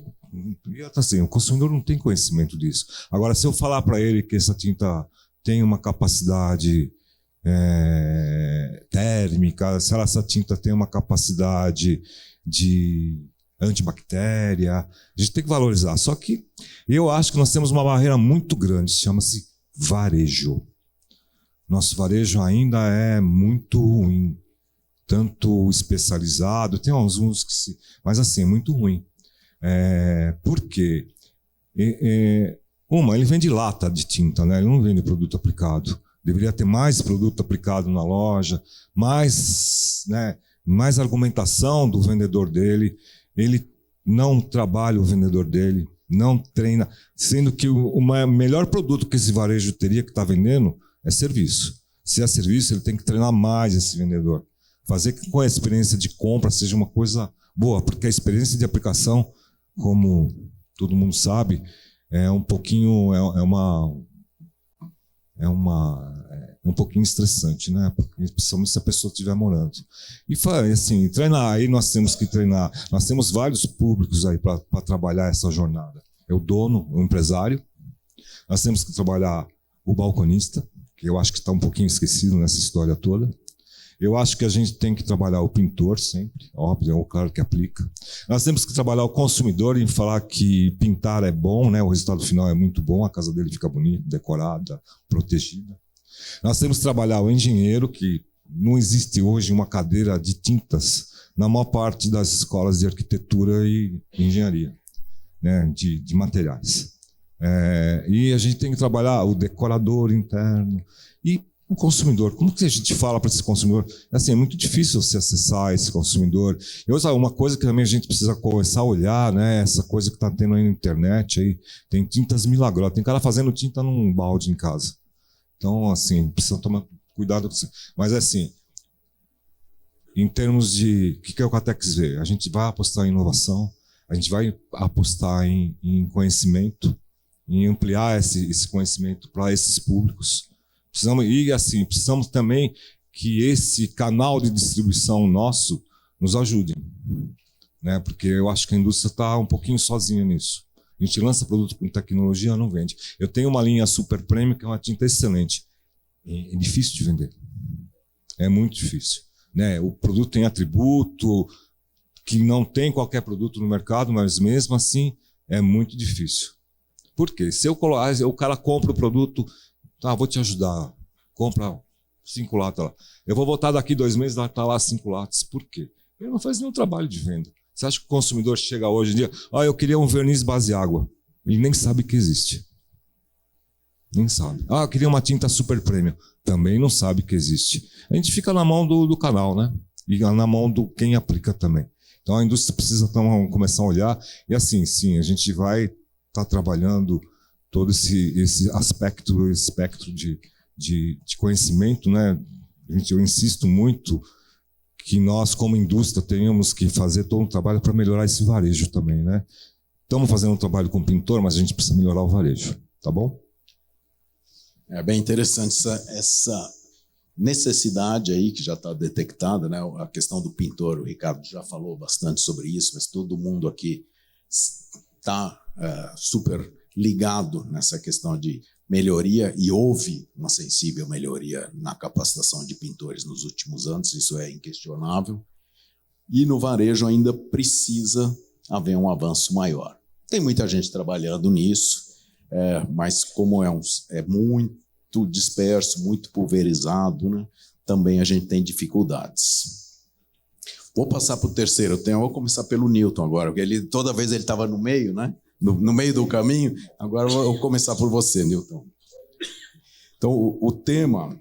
assim, o consumidor não tem conhecimento disso. Agora, se eu falar para ele que essa tinta tem uma capacidade térmica, se essa tinta tem uma capacidade de antibactéria, a gente tem que valorizar. Só que eu acho que nós temos uma barreira muito grande, chama-se varejo. Nosso varejo ainda é muito ruim, tanto especializado, tem alguns que se... Mas assim, é muito ruim. Por quê? Ele vende lata de tinta, né? Ele não vende produto aplicado. Deveria ter mais produto aplicado na loja, mais, né, mais argumentação do vendedor dele. Ele não trabalha o vendedor dele, não treina, sendo que o melhor produto que esse varejo teria que estar vendendo é serviço. Se é serviço, ele tem que treinar mais esse vendedor. Fazer com que a experiência de compra seja uma coisa boa, porque a experiência de aplicação, como todo mundo sabe, é um pouquinho, um pouquinho estressante, né? Porque, principalmente se a pessoa estiver morando. E assim, treinar, aí nós temos que treinar. Nós temos vários públicos aí para trabalhar essa jornada. É o dono, o empresário. Nós temos que trabalhar o balconista, que eu acho que está um pouquinho esquecido nessa história toda. Eu acho que a gente tem que trabalhar o pintor sempre, óbvio, é o cara que aplica. Nós temos que trabalhar o consumidor em falar que pintar é bom, né? O resultado final é muito bom, a casa dele fica bonita, decorada, protegida. Nós temos que trabalhar o engenheiro, que não existe hoje uma cadeira de tintas na maior parte das escolas de arquitetura e engenharia, né? de materiais. E a gente tem que trabalhar o decorador interno e o consumidor. Como que a gente fala para esse consumidor? Assim, é muito difícil você acessar esse consumidor. E outra, uma coisa que também a gente precisa começar a olhar, né? Essa coisa que está tendo aí na internet, aí, tem tintas milagrosas. Tem cara fazendo tinta num balde em casa. Então, assim, precisa tomar cuidado com isso. Mas, assim, em termos de... O que o Catex vê? A gente vai apostar em inovação, a gente vai apostar em conhecimento, em ampliar esse conhecimento para esses públicos. Precisamos também que esse canal de distribuição nosso nos ajude, né? Porque eu acho que a indústria está um pouquinho sozinha nisso. A gente lança produto com tecnologia, não vende. Eu tenho uma linha super premium, que é uma tinta excelente. É difícil de vender. É muito difícil, né? O produto tem atributo que não tem qualquer produto no mercado, mas mesmo assim é muito difícil. Por quê? Se o cara compra o produto... Tá, vou te ajudar. Compra 5 latas lá. Eu vou voltar daqui 2 meses, vai estar lá 5 latas. Por quê? Ele não faz nenhum trabalho de venda. Você acha que o consumidor chega hoje em dia, eu queria um verniz base água. Ele nem sabe que existe. Nem sabe. Eu queria uma tinta super premium. Também não sabe que existe. A gente fica na mão do canal, né? E na mão do quem aplica também. Então a indústria precisa começar a olhar. E assim, sim, a gente vai estar trabalhando todo esse espectro de conhecimento, né? Eu insisto muito que nós, como indústria, tenhamos que fazer todo um trabalho para melhorar esse varejo também, né? Estamos fazendo um trabalho com o pintor, mas a gente precisa melhorar o varejo, tá bom? É bem interessante essa necessidade aí que já está detectada, né? A questão do pintor, o Ricardo já falou bastante sobre isso, mas todo mundo aqui está super ligado nessa questão de melhoria, e houve uma sensível melhoria na capacitação de pintores nos últimos anos, isso é inquestionável, e no varejo ainda precisa haver um avanço maior. Tem muita gente trabalhando nisso, mas como é muito disperso, muito pulverizado, né, também a gente tem dificuldades. Vou passar para o terceiro tema, vou começar pelo Newton agora, porque toda vez ele estava no meio, né? No meio do caminho. Agora eu vou começar por você, Newton. Então, o tema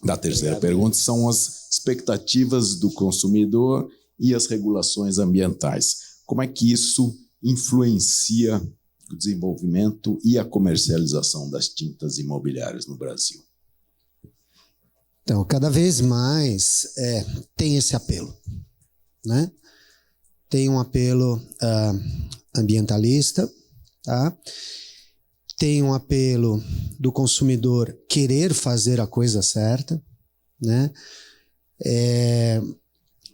da terceira pergunta são as expectativas do consumidor e as regulações ambientais. Como é que isso influencia o desenvolvimento e a comercialização das tintas imobiliárias no Brasil? Então, cada vez mais tem esse apelo, né? Tem um apelo ambientalista, tá? Tem um apelo do consumidor querer fazer a coisa certa, né?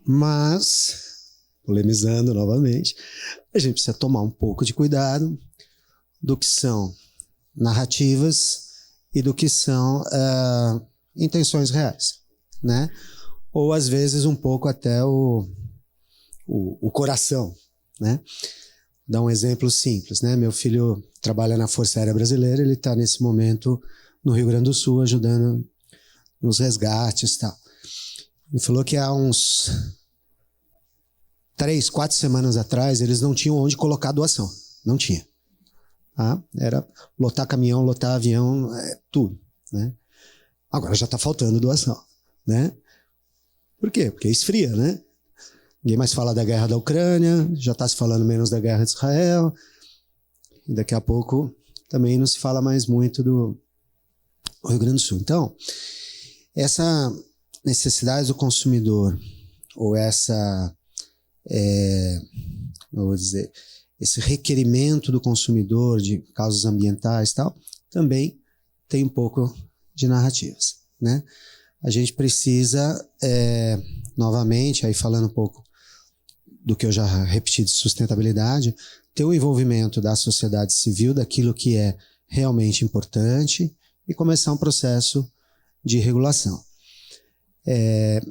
Mas, polemizando novamente, a gente precisa tomar um pouco de cuidado do que são narrativas e do que são intenções reais, né? Ou às vezes um pouco até o coração, né? Dar um exemplo simples, né? Meu filho trabalha na Força Aérea Brasileira, ele está nesse momento no Rio Grande do Sul ajudando nos resgates e tal. Ele falou que há uns 3, 4 semanas atrás eles não tinham onde colocar doação, não tinha. Tá? Era lotar caminhão, lotar avião, tudo, né? Agora já está faltando doação, né? Por quê? Porque esfria, né? Ninguém mais fala da guerra da Ucrânia, já está se falando menos da guerra de Israel, e daqui a pouco também não se fala mais muito do Rio Grande do Sul. Então, essa necessidade do consumidor, ou esse requerimento do consumidor de causas ambientais e tal, também tem um pouco de narrativas, né? A gente precisa, novamente, aí falando um pouco do que eu já repeti de sustentabilidade, ter o envolvimento da sociedade civil, daquilo que é realmente importante e começar um processo de regulação.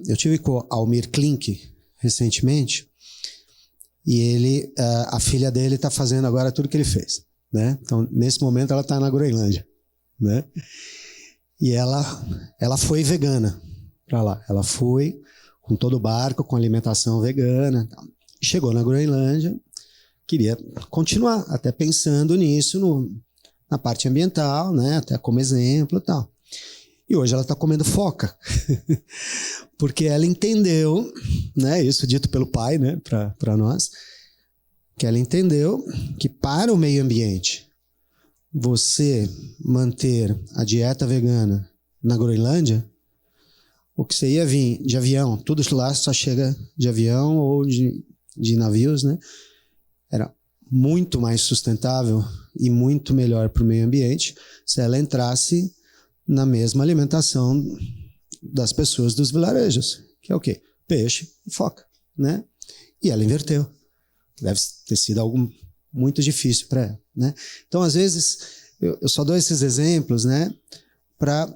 Eu tive com o Almir Klink recentemente e a filha dele está fazendo agora tudo que ele fez, né? Então, nesse momento, ela está na Groenlândia, né? E ela foi vegana para lá. Ela foi com todo o barco, com alimentação vegana. Chegou na Groenlândia, queria continuar, até pensando nisso na parte ambiental, né? Até como exemplo e tal. E hoje ela está comendo foca, porque ela entendeu, né? Isso dito pelo pai, né? Para nós, que ela entendeu que para o meio ambiente, você manter a dieta vegana na Groenlândia, o que você ia vir de avião, tudo lá só chega de avião ou de navios, né? Era muito mais sustentável e muito melhor para o meio ambiente se ela entrasse na mesma alimentação das pessoas dos vilarejos, que é o quê? Peixe e foca, né? E ela inverteu. Deve ter sido algo muito difícil para ela, né? Então, às vezes, eu só dou esses exemplos, né, para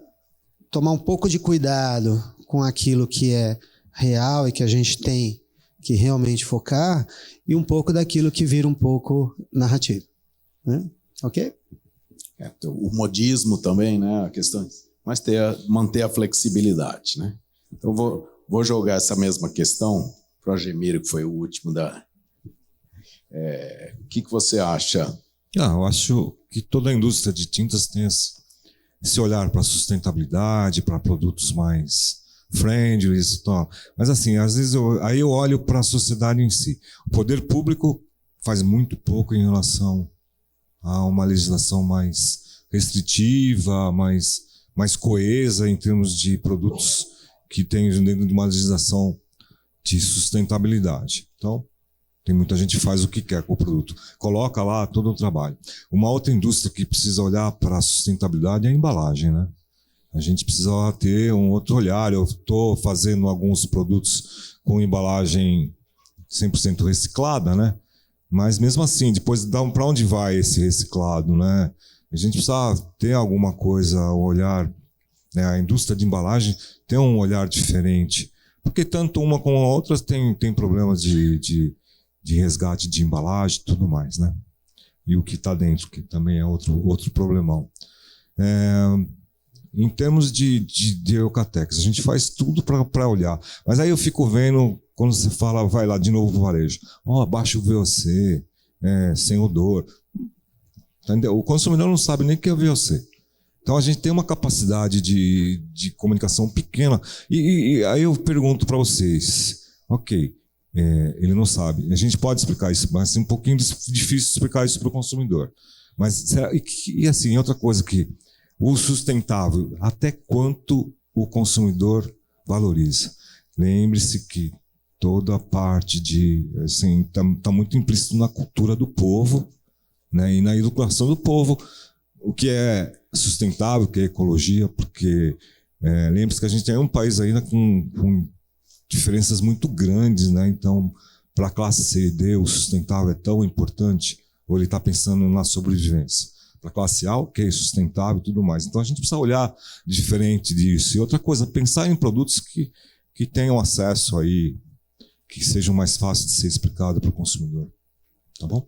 tomar um pouco de cuidado com aquilo que é real e que a gente tem que realmente focar e um pouco daquilo que vira um pouco narrativo, né? Ok? O modismo também, né? A questão, mas manter a flexibilidade, né? Então, vou jogar essa mesma questão para o Gemiro, que foi o último da... O que você acha? Eu acho que toda a indústria de tintas tem esse olhar para a sustentabilidade, para produtos mais friendly e tal. Mas assim, às vezes eu olho para a sociedade em si. O poder público faz muito pouco em relação a uma legislação mais restritiva, mais coesa em termos de produtos que tem dentro de uma legislação de sustentabilidade. Então, tem muita gente que faz o que quer com o produto. Coloca lá todo o trabalho. Uma outra indústria que precisa olhar para a sustentabilidade é a embalagem, né? A gente precisa ter um outro olhar. Eu estou fazendo alguns produtos com embalagem 100% reciclada, né? Mas mesmo assim, depois para onde vai esse reciclado, né? A gente precisa ter alguma coisa, o olhar, né? A indústria de embalagem tem um olhar diferente. Porque tanto uma como a outra tem problemas de resgate de embalagem e tudo mais, né? E o que está dentro, que também é outro problemão. Em termos de Eucatex, a gente faz tudo para olhar. Mas aí eu fico vendo, quando você fala, vai lá de novo pro varejo, abaixa o VOC, sem odor. Entendeu? O consumidor não sabe nem o que é VOC. Então a gente tem uma capacidade de comunicação pequena. E aí eu pergunto para vocês, ok, ele não sabe. A gente pode explicar isso, mas é um pouquinho difícil explicar isso para o consumidor. Mas e assim, outra coisa que o sustentável, até quanto o consumidor valoriza? Lembre-se que toda a parte assim, tá muito implícito na cultura do povo, né, e na educação do povo, o que é sustentável, o que é ecologia, porque lembre-se que a gente tem um país ainda com diferenças muito grandes, né? Então, para a classe C e D, o sustentável é tão importante, ou ele está pensando na sobrevivência. Para a classe A, ok, sustentável e tudo mais. Então, a gente precisa olhar diferente disso. E outra coisa, pensar em produtos que tenham acesso aí, que sejam mais fáceis de ser explicado para o consumidor. Tá bom?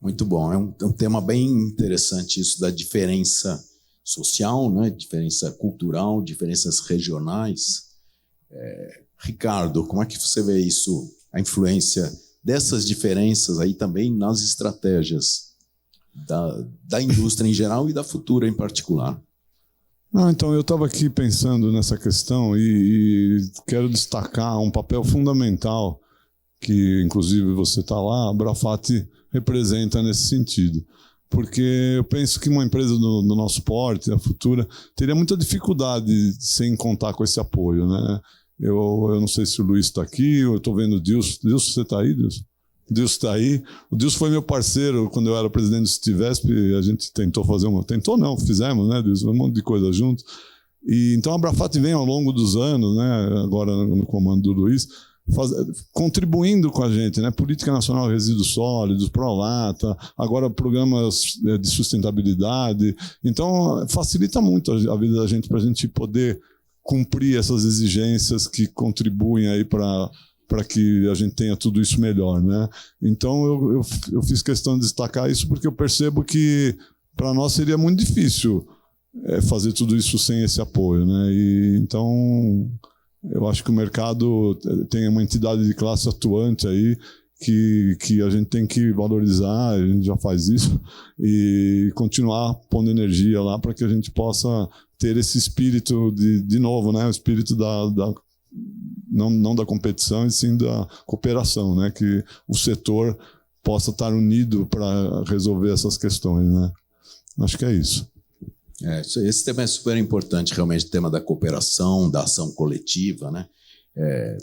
Muito bom. É um tema bem interessante isso da diferença social, né? Diferença cultural, diferenças regionais. Ricardo, como é que você vê isso, a influência dessas diferenças aí também nas estratégias da indústria em geral e da Futura em particular? Então, eu estava aqui pensando nessa questão e quero destacar um papel fundamental que, inclusive, você está lá, a Brafat representa nesse sentido. Porque eu penso que uma empresa do nosso porte, a Futura, teria muita dificuldade sem contar com esse apoio, né? Eu não sei se o Luiz está aqui, eu estou vendo o Dilson. Dilson, você está aí, Dilson? Dilson está aí. O Dilson foi meu parceiro quando eu era presidente do Citivesp. A gente tentou fazer fizemos, né, Dilson? Um monte de coisa junto. E então a Abrafat vem ao longo dos anos, né, agora no comando do Luiz, contribuindo com a gente, né? Política Nacional de Resíduos Sólidos, Prolata, agora programas de sustentabilidade. Então, facilita muito a vida da gente para a gente poder cumprir essas exigências que contribuem aí para que a gente tenha tudo isso melhor, né? Então, eu fiz questão de destacar isso porque eu percebo que para nós seria muito difícil fazer tudo isso sem esse apoio, né? E então eu acho que o mercado tem uma entidade de classe atuante aí que a gente tem que valorizar, a gente já faz isso, e continuar pondo energia lá para que a gente possa ter esse espírito de novo, né? O espírito não da competição, e sim da cooperação, né? Que o setor possa estar unido para resolver essas questões, né? Acho que é isso. Esse tema é super importante, realmente, o tema da cooperação, da ação coletiva, né?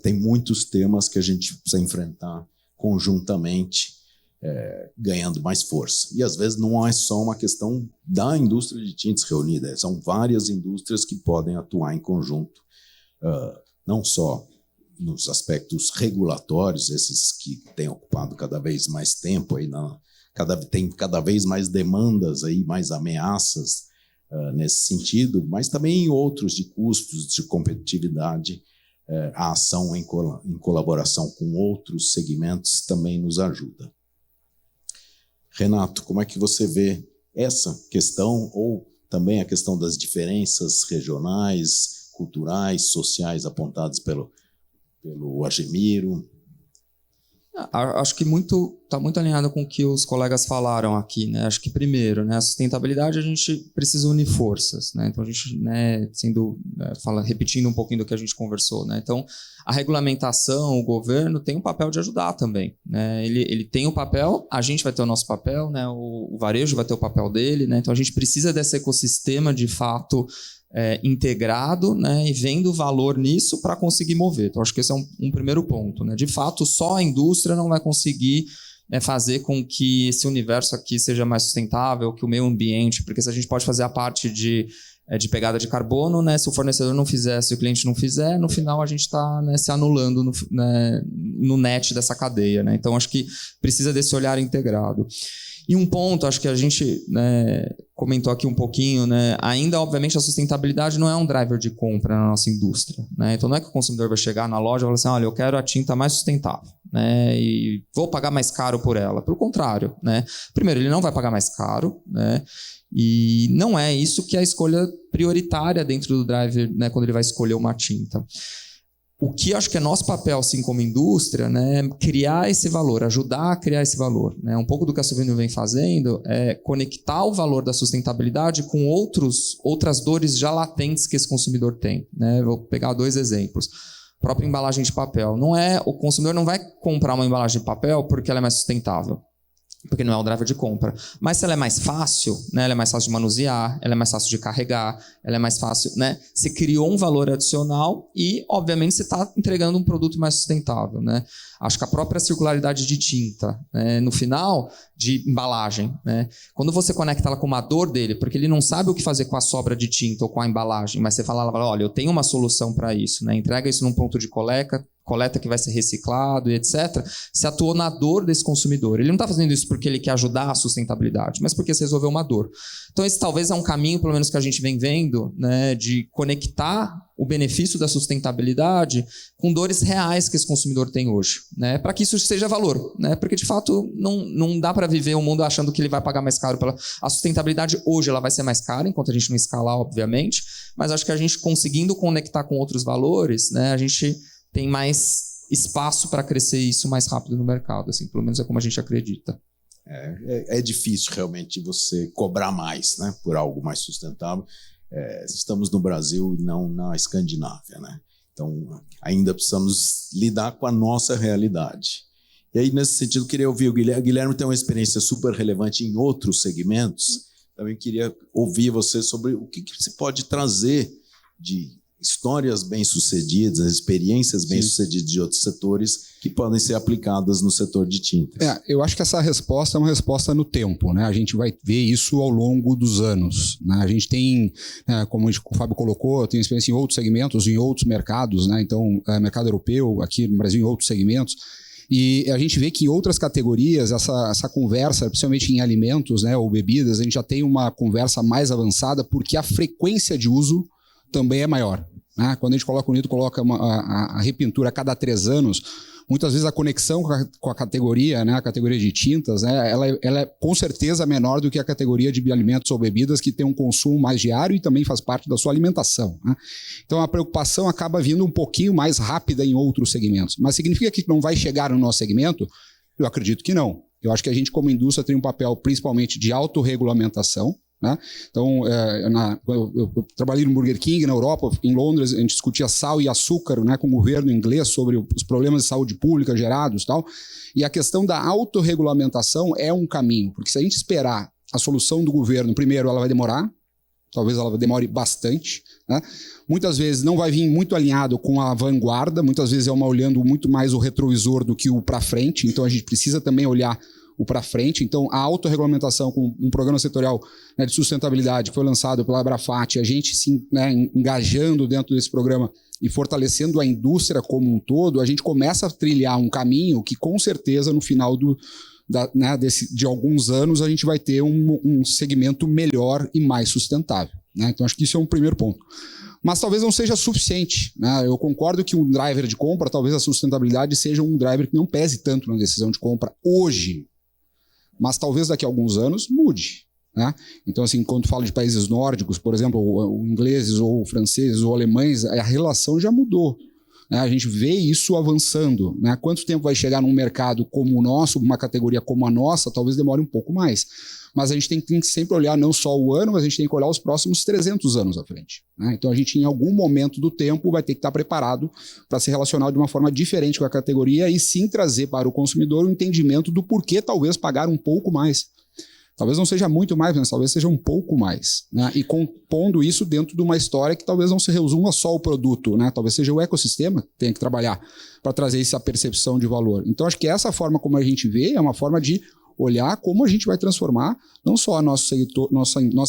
Tem muitos temas que a gente precisa enfrentar conjuntamente, ganhando mais força. E, às vezes, não é só uma questão da indústria de tintas reunida, são várias indústrias que podem atuar em conjunto, não só nos aspectos regulatórios, esses que têm ocupado cada vez mais tempo, aí tem cada vez mais demandas, aí, mais ameaças, nesse sentido, mas também em outros de custos, de competitividade, a ação em colaboração com outros segmentos também nos ajuda. Renato, como é que você vê essa questão, ou também a questão das diferenças regionais, culturais, sociais apontadas pelo Argemiro? Acho que está muito alinhado com o que os colegas falaram aqui, né? Acho que primeiro, né, a sustentabilidade a gente precisa unir forças, né? Então a gente, né, repetindo um pouquinho do que a gente conversou, né? Então a regulamentação, o governo tem um papel de ajudar também, né? Ele tem o papel, a gente vai ter o nosso papel, né? O varejo vai ter o papel dele, né? Então a gente precisa desse ecossistema de fato integrado, né, e vendo valor nisso para conseguir mover. Então, acho que esse é um primeiro ponto, né? De fato, só a indústria não vai conseguir fazer com que esse universo aqui seja mais sustentável, que o meio ambiente, porque se a gente pode fazer a parte de pegada de carbono, né, se o fornecedor não fizer, se o cliente não fizer, no final a gente está, né, se anulando no net dessa cadeia, né? Então, acho que precisa desse olhar integrado. E um ponto, acho que a gente, né, comentou aqui um pouquinho, né, ainda, obviamente, a sustentabilidade não é um driver de compra na nossa indústria, né? Então, não é que o consumidor vai chegar na loja e falar assim, olha, eu quero a tinta mais sustentável, né, e vou pagar mais caro por ela. Pelo contrário, né? Primeiro, ele não vai pagar mais caro, né? E não é isso que é a escolha prioritária dentro do driver, né, quando ele vai escolher uma tinta. O que acho que é nosso papel, assim, como indústria, né, é criar esse valor, ajudar a criar esse valor, né? Um pouco do que a Souvenir vem fazendo é conectar o valor da sustentabilidade com outras dores já latentes que esse consumidor tem, né? Vou pegar 2 exemplos. A própria embalagem de papel. O consumidor não vai comprar uma embalagem de papel porque ela é mais sustentável, porque não é o driver de compra. Mas se ela é mais fácil, né, ela é mais fácil de manusear, ela é mais fácil de carregar, ela é mais fácil, né? Você criou um valor adicional e, obviamente, você está entregando um produto mais sustentável, né? Acho que a própria circularidade de tinta, né, no final, de embalagem, né? Quando você conecta ela com uma dor dele, porque ele não sabe o que fazer com a sobra de tinta ou com a embalagem, mas você fala, olha, eu tenho uma solução para isso, né? Entrega isso num ponto de coleta que vai ser reciclado e etc., se atuou na dor desse consumidor. Ele não está fazendo isso porque ele quer ajudar a sustentabilidade, mas porque se resolveu uma dor. Então, esse talvez é um caminho, pelo menos que a gente vem vendo, né, de conectar o benefício da sustentabilidade com dores reais que esse consumidor tem hoje, né, para que isso seja valor, né, porque, de fato, não dá para viver um mundo achando que ele vai pagar mais caro. A sustentabilidade hoje ela vai ser mais cara, enquanto a gente não escalar, obviamente, mas acho que a gente conseguindo conectar com outros valores, né, a gente tem mais espaço para crescer isso mais rápido no mercado, assim, pelo menos é como a gente acredita. É difícil realmente você cobrar mais, né, por algo mais sustentável. Estamos no Brasil e não na Escandinávia, né? Então, ainda precisamos lidar com a nossa realidade. E aí, nesse sentido, queria ouvir o Guilherme. O Guilherme tem uma experiência super relevante em outros segmentos. Também queria ouvir você sobre o que se pode trazer de histórias bem-sucedidas, experiências bem-sucedidas de outros setores que podem ser aplicadas no setor de tintas. Eu acho que essa resposta é uma resposta no tempo, né? A gente vai ver isso ao longo dos anos, né? A gente tem, como o Fábio colocou, tem experiência em outros segmentos, em outros mercados, né? Então, mercado europeu, aqui no Brasil, em outros segmentos. E a gente vê que em outras categorias, essa conversa, principalmente em alimentos, né, ou bebidas, a gente já tem uma conversa mais avançada porque a frequência de uso também é maior. Né? Quando a gente coloca a repintura a cada 3 anos, muitas vezes a conexão com a categoria, né, a categoria de tintas, né, ela é com certeza menor do que a categoria de alimentos ou bebidas que tem um consumo mais diário e também faz parte da sua alimentação. Né? Então a preocupação acaba vindo um pouquinho mais rápida em outros segmentos. Mas significa que não vai chegar no nosso segmento? Eu acredito que não. Eu acho que a gente, como indústria, tem um papel principalmente de autorregulamentação. Né? Então, eu trabalhei no Burger King na Europa, em Londres, a gente discutia sal e açúcar, né, com o governo inglês sobre os problemas de saúde pública gerados e tal. E a questão da autorregulamentação é um caminho, porque se a gente esperar a solução do governo, primeiro ela vai demorar, talvez ela demore bastante, né? Muitas vezes não vai vir muito alinhado com a vanguarda, muitas vezes é uma olhando muito mais o retrovisor do que o para frente, então a gente precisa também olhar o para frente. Então, a autorregulamentação com um programa setorial, né, de sustentabilidade que foi lançado pela Abrafat, a gente se, né, engajando dentro desse programa e fortalecendo a indústria como um todo, a gente começa a trilhar um caminho que, com certeza, no final de alguns anos, a gente vai ter um segmento melhor e mais sustentável. Né? Então, acho que isso é um primeiro ponto. Mas talvez não seja suficiente. Né? Eu concordo que um driver de compra, talvez a sustentabilidade seja um driver que não pese tanto na decisão de compra hoje. Mas talvez daqui a alguns anos mude. Né? Então, assim, quando falo de países nórdicos, por exemplo, ou ingleses, ou franceses, ou alemães, a relação já mudou. Né? A gente vê isso avançando. Né? Quanto tempo vai chegar num mercado como o nosso, uma categoria como a nossa, talvez demore um pouco mais. Mas a gente tem que sempre olhar não só o ano, mas a gente tem que olhar os próximos 300 anos à frente. Né? Então a gente, em algum momento do tempo, vai ter que estar preparado para se relacionar de uma forma diferente com a categoria e sim trazer para o consumidor o entendimento do porquê talvez pagar um pouco mais. Talvez não seja muito mais, mas talvez seja um pouco mais. Né? E compondo isso dentro de uma história que talvez não se resuma só ao produto, né? Talvez seja o ecossistema que tenha que trabalhar para trazer essa percepção de valor. Então acho que essa forma como a gente vê é uma forma de olhar como a gente vai transformar não só a nossa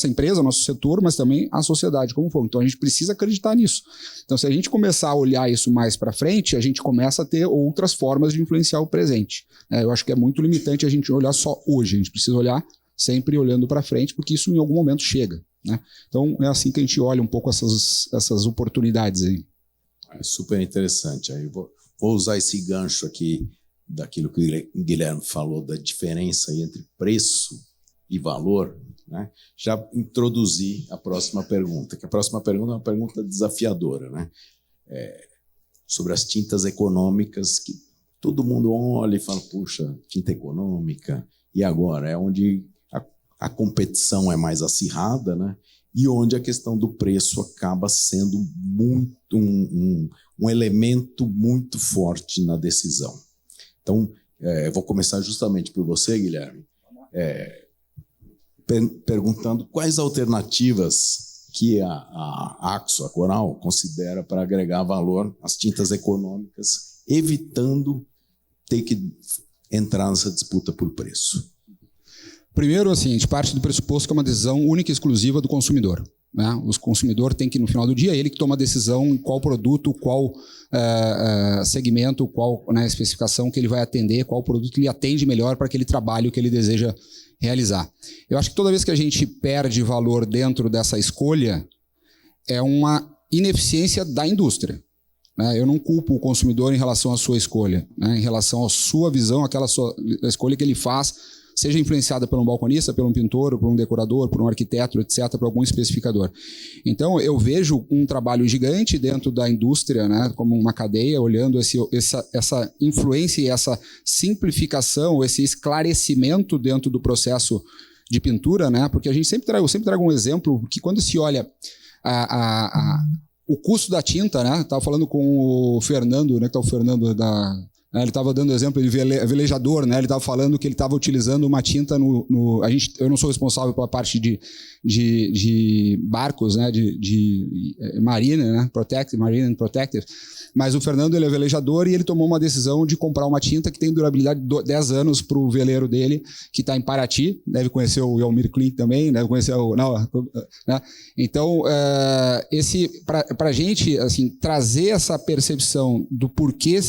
empresa, nosso setor, mas também a sociedade como for. Então a gente precisa acreditar nisso. Então se a gente começar a olhar isso mais para frente, a gente começa a ter outras formas de influenciar o presente. Eu acho que é muito limitante a gente olhar só hoje. A gente precisa olhar sempre olhando para frente, porque isso em algum momento chega. Né? Então é assim que a gente olha um pouco essas oportunidades aí. É super interessante. Aí vou usar esse gancho aqui daquilo que o Guilherme falou, da diferença aí entre preço e valor, né? Já introduzi a próxima pergunta, que a próxima pergunta é uma pergunta desafiadora, né? Sobre as tintas econômicas, que todo mundo olha e fala, puxa, tinta econômica, e agora? É onde a competição é mais acirrada, né? E onde a questão do preço acaba sendo muito um elemento muito forte na decisão. Então, eu vou começar justamente por você, Guilherme, perguntando quais alternativas que a Akzo, a Coral, considera para agregar valor às tintas econômicas, evitando ter que entrar nessa disputa por preço. Primeiro, assim, a gente parte do pressuposto que é uma decisão única e exclusiva do consumidor. Né? O consumidor tem que, no final do dia, ele que toma a decisão em qual produto, qual segmento, qual, né, especificação que ele vai atender, qual produto que ele atende melhor para aquele trabalho que ele deseja realizar. Eu acho que toda vez que a gente perde valor dentro dessa escolha, é uma ineficiência da indústria. Né? Eu não culpo o consumidor em relação à sua escolha, né? Em relação à sua visão, aquela a escolha que ele faz, seja influenciada por um balconista, por um pintor, por um decorador, por um arquiteto, etc., por algum especificador. Então, eu vejo um trabalho gigante dentro da indústria, né, como uma cadeia, olhando essa influência e essa simplificação, esse esclarecimento dentro do processo de pintura, né, porque eu sempre trago um exemplo que quando se olha o custo da tinta, né, estava falando com o Fernando, né, que está o Fernando Ele estava dando exemplo de velejador, né? Ele estava falando que ele estava utilizando uma tinta eu não sou responsável pela parte de barcos, né? De marine, né? Marine and protective. Mas o Fernando, ele é velejador e ele tomou uma decisão de comprar uma tinta que tem durabilidade de 10 anos para o veleiro dele, que está em Paraty. Deve conhecer o Elmir Klink também, deve conhecer né? Então, para a gente, assim, trazer essa percepção do porquê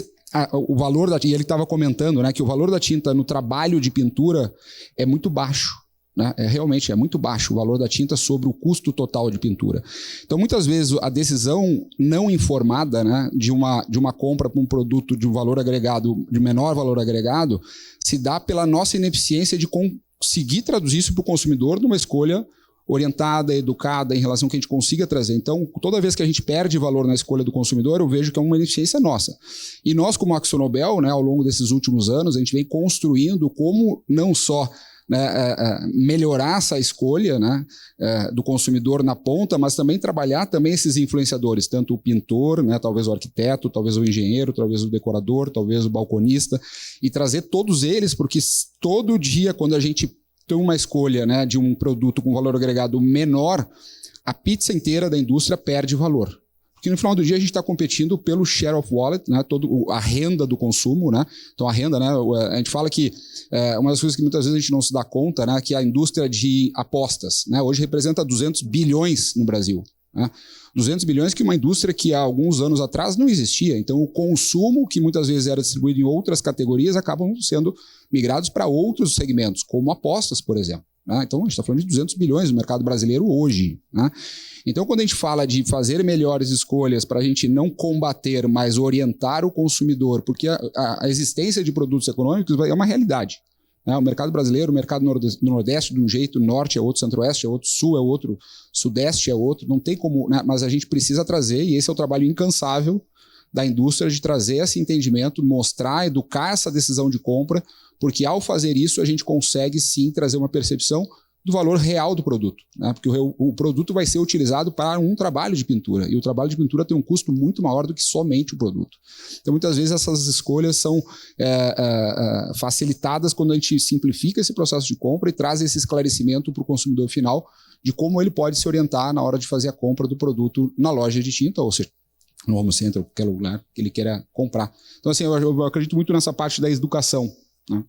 o valor da tinta, e ele estava comentando, né, que o valor da tinta no trabalho de pintura é muito baixo, né? Realmente é muito baixo o valor da tinta sobre o custo total de pintura. Então, muitas vezes, a decisão não informada, né, de uma compra para um produto de um valor agregado, de menor valor agregado, se dá pela nossa ineficiência de conseguir traduzir isso para o consumidor numa escolha orientada, educada, em relação ao que a gente consiga trazer. Então, toda vez que a gente perde valor na escolha do consumidor, eu vejo que é uma ineficiência nossa. E nós, como AkzoNobel, né, ao longo desses últimos anos, a gente vem construindo como não só, né, melhorar essa escolha, né, do consumidor na ponta, mas também trabalhar também esses influenciadores, tanto o pintor, né, talvez o arquiteto, talvez o engenheiro, talvez o decorador, talvez o balconista, e trazer todos eles, porque todo dia, quando a gente tem uma escolha, né, de um produto com valor agregado menor, a pizza inteira da indústria perde valor. Porque no final do dia a gente está competindo pelo share of wallet, né, a renda do consumo, né? Então a renda, né, a gente fala que uma das coisas que muitas vezes a gente não se dá conta, né, que a indústria de apostas, né, hoje representa 200 bilhões no Brasil. Né? 200 bilhões que uma indústria que há alguns anos atrás não existia. Então o consumo, que muitas vezes era distribuído em outras categorias, acabam sendo migrados para outros segmentos, como apostas, por exemplo. Né? Então a gente está falando de 200 bilhões no mercado brasileiro hoje. Né? Então quando a gente fala de fazer melhores escolhas para a gente não combater, mas orientar o consumidor, porque a existência de produtos econômicos é uma realidade. O mercado brasileiro, o mercado nordeste de um jeito, norte é outro, centro-oeste é outro, sul é outro, sudeste é outro, não tem como, né? Mas a gente precisa trazer, e esse é o trabalho incansável da indústria, de trazer esse entendimento, mostrar, educar essa decisão de compra, porque ao fazer isso a gente consegue sim trazer uma percepção do valor real do produto, né? Porque o produto vai ser utilizado para um trabalho de pintura, e o trabalho de pintura tem um custo muito maior do que somente o produto. Então, muitas vezes, essas escolhas são facilitadas quando a gente simplifica esse processo de compra e traz esse esclarecimento para o consumidor final de como ele pode se orientar na hora de fazer a compra do produto na loja de tinta, ou seja, no home center, ou qualquer lugar que ele queira comprar. Então, assim, eu acredito muito nessa parte da educação. Né?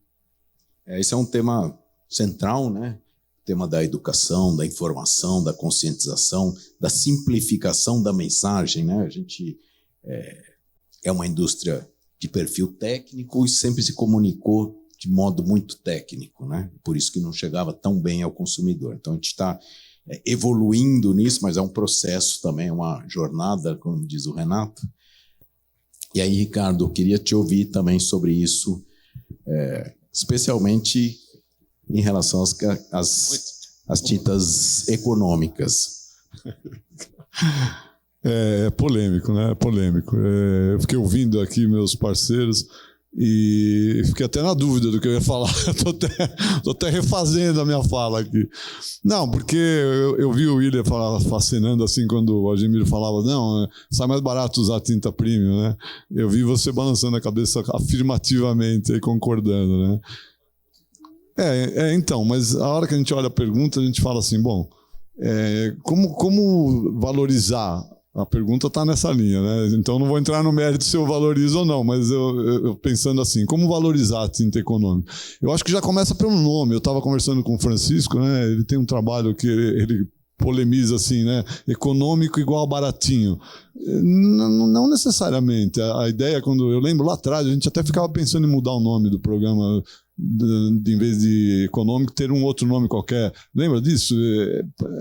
Esse é um tema central, né? Tema da educação, da informação, da conscientização, da simplificação da mensagem, né? A gente é uma indústria de perfil técnico e sempre se comunicou de modo muito técnico, né? Por isso que não chegava tão bem ao consumidor. Então a gente está evoluindo nisso, mas é um processo também, é uma jornada, como diz o Renato. E aí, Ricardo, eu queria te ouvir também sobre isso, especialmente em relação às tintas econômicas. É polêmico, né? É polêmico. Eu fiquei ouvindo aqui meus parceiros e fiquei até na dúvida do que eu ia falar. Estou até refazendo a minha fala aqui. Não, porque eu vi o William fascinando assim quando o Ademir falava, não, sai mais barato usar tinta premium, né? Eu vi você balançando a cabeça afirmativamente e concordando, né? Então, mas a hora que a gente olha a pergunta, a gente fala assim, bom, como valorizar? A pergunta está nessa linha, né? Então não vou entrar no mérito se eu valorizo ou não, mas eu pensando assim, como valorizar a tinta econômica? Eu acho que já começa pelo nome. Eu estava conversando com o Francisco, né? Ele tem um trabalho que ele polemiza assim, né? Econômico igual baratinho. Não necessariamente. A ideia, quando eu lembro lá atrás, a gente até ficava pensando em mudar o nome do programa, em vez de econômico, ter um outro nome qualquer. Lembra disso?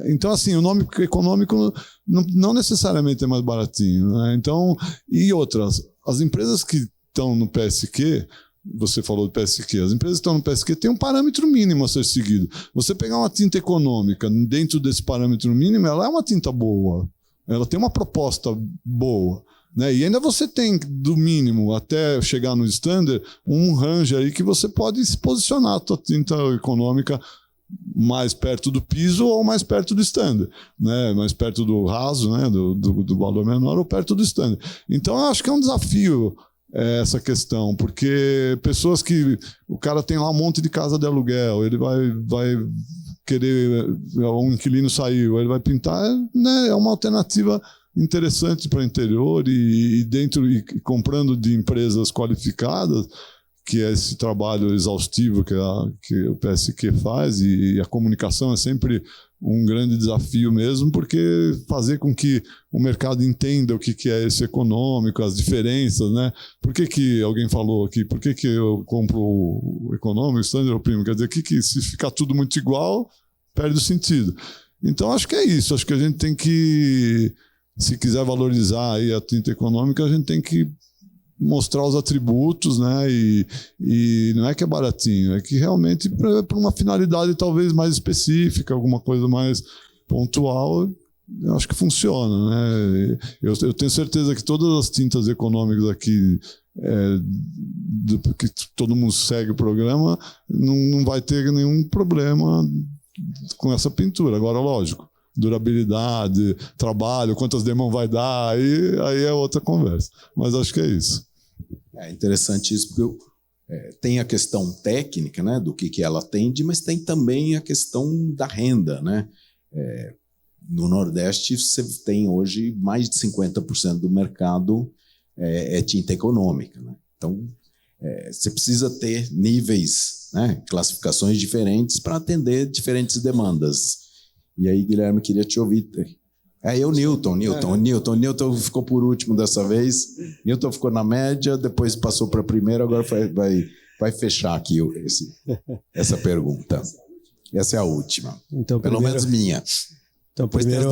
Então, assim, o nome econômico não necessariamente é mais baratinho, né? Então, e outras, as empresas que estão no PSQ, você falou do PSQ, as empresas que estão no PSQ têm um parâmetro mínimo a ser seguido. Você pegar uma tinta econômica dentro desse parâmetro mínimo, ela é uma tinta boa, ela tem uma proposta boa. Né? E ainda você tem, do mínimo até chegar no standard, um range aí que você pode se posicionar a tua tinta econômica mais perto do piso ou mais perto do standard, né? Mais perto do raso, né? do valor menor ou perto do standard. Então, eu acho que é um desafio essa questão, porque pessoas que o cara tem lá um monte de casa de aluguel, ele vai querer, um inquilino saiu, ele vai pintar, né, é uma alternativa interessante para o interior e comprando de empresas qualificadas, que é esse trabalho exaustivo que o PSQ faz, e a comunicação é sempre um grande desafio mesmo, porque fazer com que o mercado entenda o que é esse econômico, as diferenças, né? Por que alguém falou aqui, por que eu compro o econômico, o standard ou o premium? Quer dizer, que se ficar tudo muito igual, perde o sentido. Então, acho que é isso. Acho que a gente tem que, se quiser valorizar aí a tinta econômica, a gente tem que mostrar os atributos, né? E não é que é baratinho, é que realmente para uma finalidade talvez mais específica, alguma coisa mais pontual, eu acho que funciona, né? Eu tenho certeza que todas as tintas econômicas aqui, que todo mundo segue o programa, não vai ter nenhum problema com essa pintura. Agora, lógico, durabilidade, trabalho, quantas demãos vai dar, aí é outra conversa. Mas acho que é isso. É interessante isso, porque tem a questão técnica, né, do que ela atende, mas tem também a questão da renda, né? No Nordeste, você tem hoje mais de 50% do mercado é tinta econômica, né? Então, você precisa ter níveis, né, classificações diferentes para atender diferentes demandas. E aí, Guilherme, queria te ouvir. O Newton ficou por último dessa vez. Newton ficou na média, depois passou para a primeira, agora vai fechar aqui essa pergunta. Essa é a última. Então, pelo menos minha. Então, primeiro,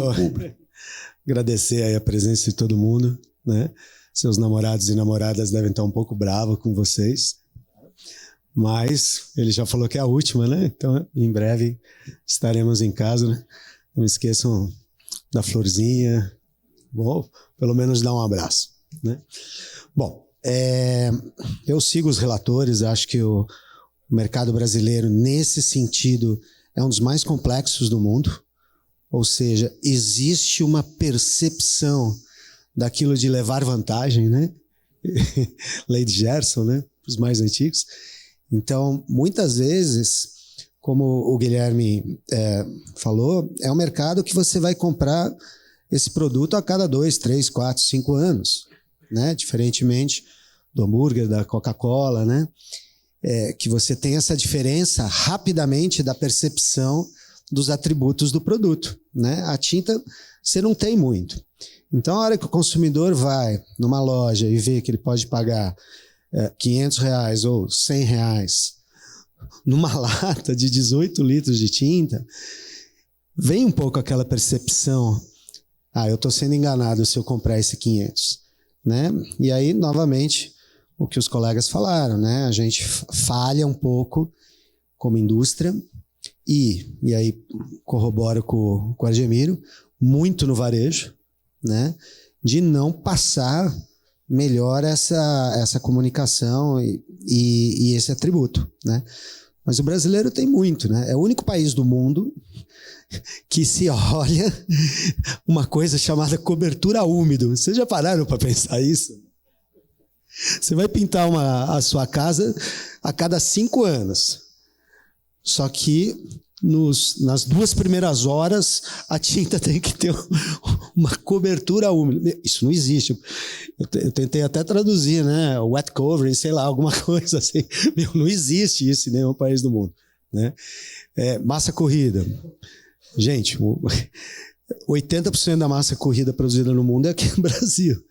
agradecer aí a presença de todo mundo, né? Seus namorados e namoradas devem estar um pouco bravos com vocês, mas ele já falou que é a última, né? Então, em breve estaremos em casa, né? Não esqueçam da florzinha, bom, pelo menos dar um abraço, né? Bom, eu sigo os relatores, acho que o mercado brasileiro, nesse sentido, é um dos mais complexos do mundo, ou seja, existe uma percepção daquilo de levar vantagem, né? Lei de Gerson, né? Os mais antigos. Então, muitas vezes, como o Guilherme falou, é um mercado que você vai comprar esse produto a cada 2, 3, 4, 5 anos, né? Diferentemente do hambúrguer, da Coca-Cola, né? Que você tem essa diferença rapidamente da percepção dos atributos do produto, né? A tinta você não tem muito. Então, a hora que o consumidor vai numa loja e vê que ele pode pagar R$500 ou R$100 numa lata de 18 litros de tinta, vem um pouco aquela percepção, eu estou sendo enganado se eu comprar esse 500, né? E aí, novamente, o que os colegas falaram, né? A gente falha um pouco como indústria e aí corroboro com o Argemiro, muito no varejo, né? De não passar melhor essa comunicação e esse atributo, né? Mas o brasileiro tem muito, né? É o único país do mundo que se olha uma coisa chamada cobertura úmido. Vocês já pararam para pensar isso? Você vai pintar a sua casa a cada 5 anos. Só que nas 2 primeiras horas a tinta tem que ter uma cobertura úmida. Isso não existe. Eu tentei até traduzir, né? Wet covering, sei lá, alguma coisa assim. Não existe isso em nenhum país do mundo, né? Massa corrida. Gente, 80% da massa corrida produzida no mundo é aqui no Brasil,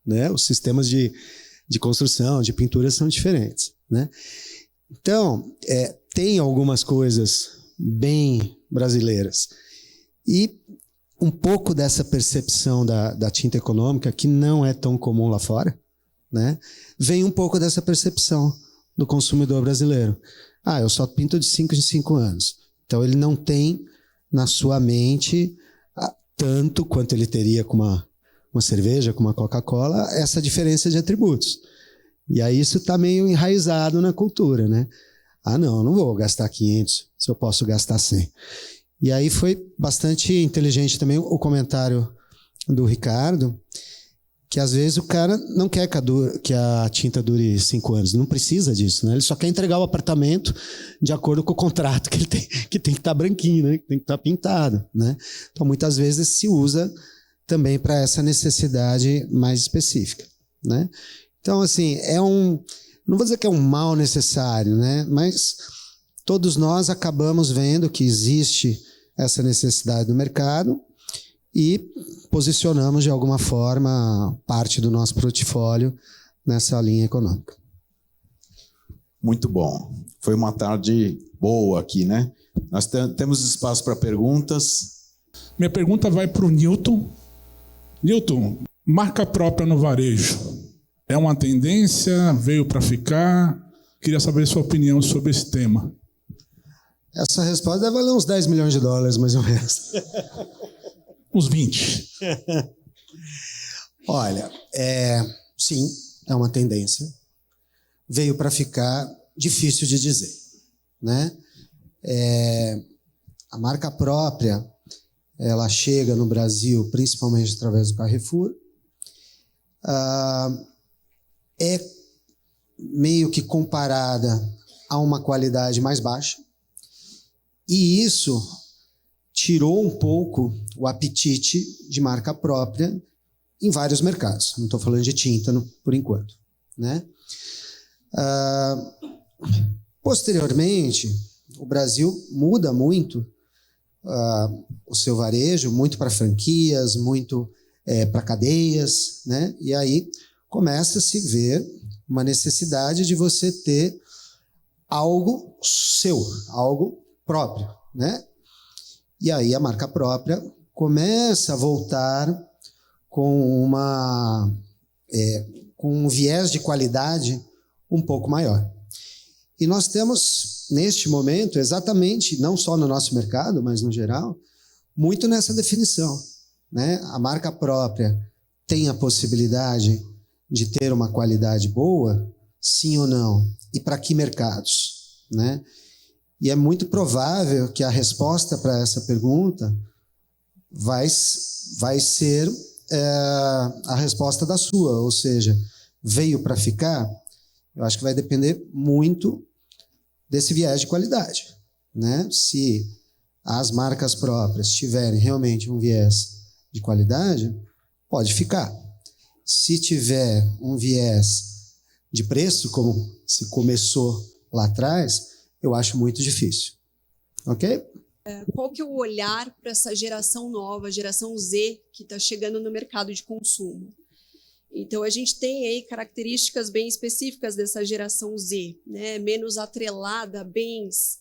né? Os sistemas de construção, de pintura são diferentes, né? Então, tem algumas coisas bem brasileiras. E um pouco dessa percepção da tinta econômica, que não é tão comum lá fora, né? Vem um pouco dessa percepção do consumidor brasileiro. Eu só pinto de 5 em 5 anos. Então, ele não tem na sua mente tanto quanto ele teria com uma cerveja, com uma Coca-Cola, essa diferença de atributos. E aí isso está meio enraizado na cultura, né? Não vou gastar 500 se eu posso gastar 100. E aí foi bastante inteligente também o comentário do Ricardo, que às vezes o cara não quer que a tinta dure 5 anos, não precisa disso, né? Ele só quer entregar o apartamento de acordo com o contrato que ele tem que estar branquinho, né? Que tem que estar pintado, né? Então muitas vezes se usa também para essa necessidade mais específica, né? Então assim, não vou dizer que é um mal necessário, né? Mas todos nós acabamos vendo que existe essa necessidade do mercado e posicionamos de alguma forma parte do nosso portfólio nessa linha econômica. Muito bom. Foi uma tarde boa aqui, né? Nós temos espaço para perguntas. Minha pergunta vai para o Newton. Newton, marca própria no varejo. É uma tendência? Veio para ficar? Queria saber a sua opinião sobre esse tema. Essa resposta deve valer uns 10 milhões de dólares, mais ou menos. Uns 20. Olha, sim, é uma tendência. Veio para ficar, difícil de dizer, né? A marca própria, ela chega no Brasil principalmente através do Carrefour. É meio que comparada a uma qualidade mais baixa. E isso tirou um pouco o apetite de marca própria em vários mercados. Não estou falando de tinta por enquanto, né? Posteriormente, o Brasil muda muito o seu varejo, muito para franquias, muito para cadeias, né? E aí começa a se ver uma necessidade de você ter algo seu, algo próprio, né? E aí a marca própria começa a voltar com com um viés de qualidade um pouco maior. E nós temos, neste momento, exatamente, não só no nosso mercado, mas no geral, muito nessa definição, né? A marca própria tem a possibilidade de ter uma qualidade boa, sim ou não? E para que mercados, né? E é muito provável que a resposta para essa pergunta vai ser a resposta da sua, ou seja, veio para ficar. Eu acho que vai depender muito desse viés de qualidade, né? Se as marcas próprias tiverem realmente um viés de qualidade, pode ficar. Se tiver um viés de preço, como se começou lá atrás, eu acho muito difícil. Ok? Qual que é o olhar para essa geração nova, geração Z, que está chegando no mercado de consumo? Então, a gente tem aí características bem específicas dessa geração Z, né? Menos atrelada a bens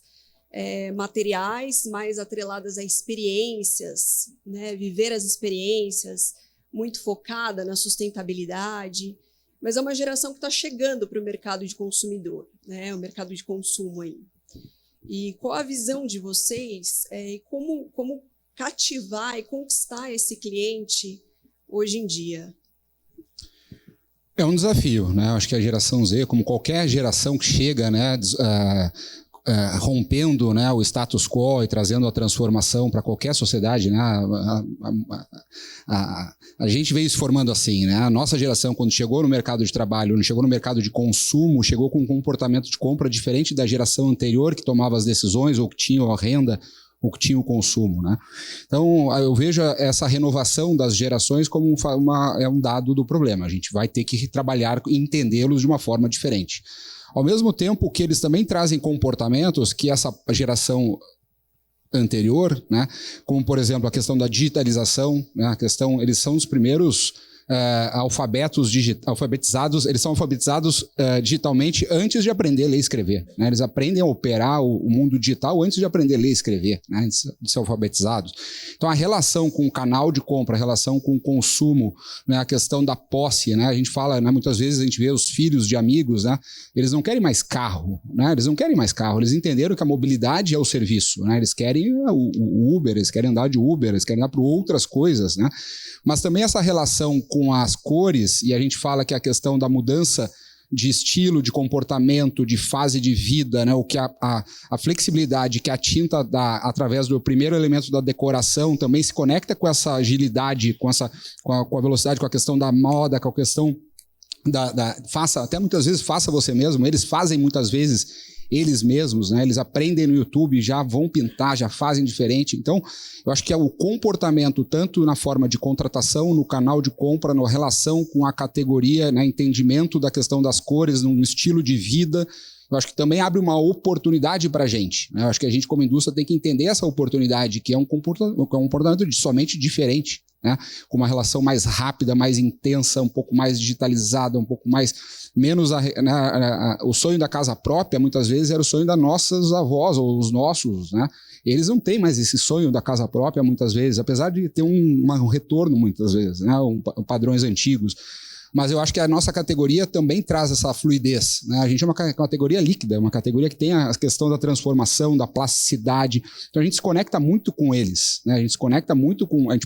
materiais, mais atreladas a experiências, né? Viver as experiências, muito focada na sustentabilidade. Mas é uma geração que está chegando para o mercado de consumidor, né? O mercado de consumo aí. E qual a visão de vocês? Como cativar e conquistar esse cliente hoje em dia? É um desafio, né? Acho que a geração Z, como qualquer geração que chega, né, rompendo, né, o status quo e trazendo a transformação para qualquer sociedade, né? A gente veio se formando assim, né? A nossa geração, quando chegou no mercado de trabalho, quando chegou no mercado de consumo, chegou com um comportamento de compra diferente da geração anterior que tomava as decisões ou que tinha a renda ou que tinha o consumo, né? Então, eu vejo essa renovação das gerações como um dado do problema. A gente vai ter que trabalhar e entendê-los de uma forma diferente. Ao mesmo tempo que eles também trazem comportamentos que essa geração anterior, né, como, por exemplo, a questão da digitalização, né, eles são os primeiros alfabetizados, eles são alfabetizados digitalmente antes de aprender a ler e escrever, né? Eles aprendem a operar o mundo digital antes de aprender a ler e escrever, né? Antes de ser alfabetizados. Então, a relação com o canal de compra, a relação com o consumo, né? A questão da posse, né? A gente fala, né? Muitas vezes a gente vê os filhos de amigos, né? Eles não querem mais carro, né? Eles não querem mais carro, eles entenderam que a mobilidade é o serviço, né? Eles querem o Uber, eles querem andar de Uber, eles querem andar por outras coisas, né? Mas também essa relação com as cores, e a gente fala que a questão da mudança de estilo, de comportamento, de fase de vida, né? O que a flexibilidade que a tinta dá através do primeiro elemento da decoração também se conecta com essa agilidade, com a velocidade, com a questão da moda, com a questão até muitas vezes faça você mesmo. Eles fazem muitas vezes eles mesmos, né? Eles aprendem no YouTube, já vão pintar, já fazem diferente. Então, eu acho que é o comportamento, tanto na forma de contratação, no canal de compra, na relação com a categoria, né? Entendimento da questão das cores, num estilo de vida, eu acho que também abre uma oportunidade para a gente, né? Eu acho que a gente, como indústria, tem que entender essa oportunidade, que é um comportamento somente diferente, né? Com uma relação mais rápida, mais intensa, um pouco mais digitalizada, um pouco mais menos o sonho da casa própria muitas vezes era o sonho das nossas avós ou os nossos, né? Eles não têm mais esse sonho da casa própria muitas vezes, apesar de ter um retorno muitas vezes, né? Padrões antigos. Mas eu acho que a nossa categoria também traz essa fluidez, né? A gente é uma categoria líquida, uma categoria que tem a questão da transformação, da plasticidade. Então a gente se conecta muito com eles, né? A gente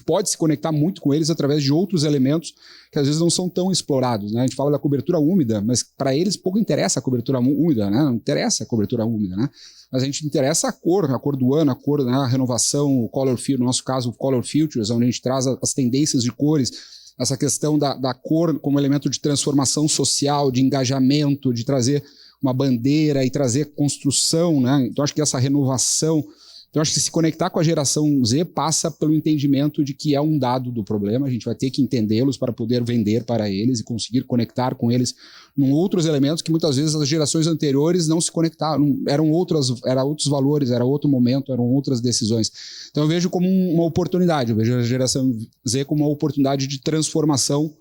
pode se conectar muito com eles através de outros elementos que às vezes não são tão explorados, né? A gente fala da cobertura úmida, mas para eles pouco interessa a cobertura úmida, né? Não interessa a cobertura úmida, né? Mas a gente interessa a cor do ano, a cor, né? A renovação, o color filter, no nosso caso o color filters, onde a gente traz as tendências de cores, essa questão da cor como elemento de transformação social, de engajamento, de trazer uma bandeira e trazer construção, né? Então acho que essa renovação, então acho que se conectar com a geração Z passa pelo entendimento de que é um dado do problema, a gente vai ter que entendê-los para poder vender para eles e conseguir conectar com eles em outros elementos que muitas vezes as gerações anteriores não se conectaram, eram outros valores, era outro momento, eram outras decisões. Então eu vejo como uma oportunidade, eu vejo a geração Z como uma oportunidade de transformação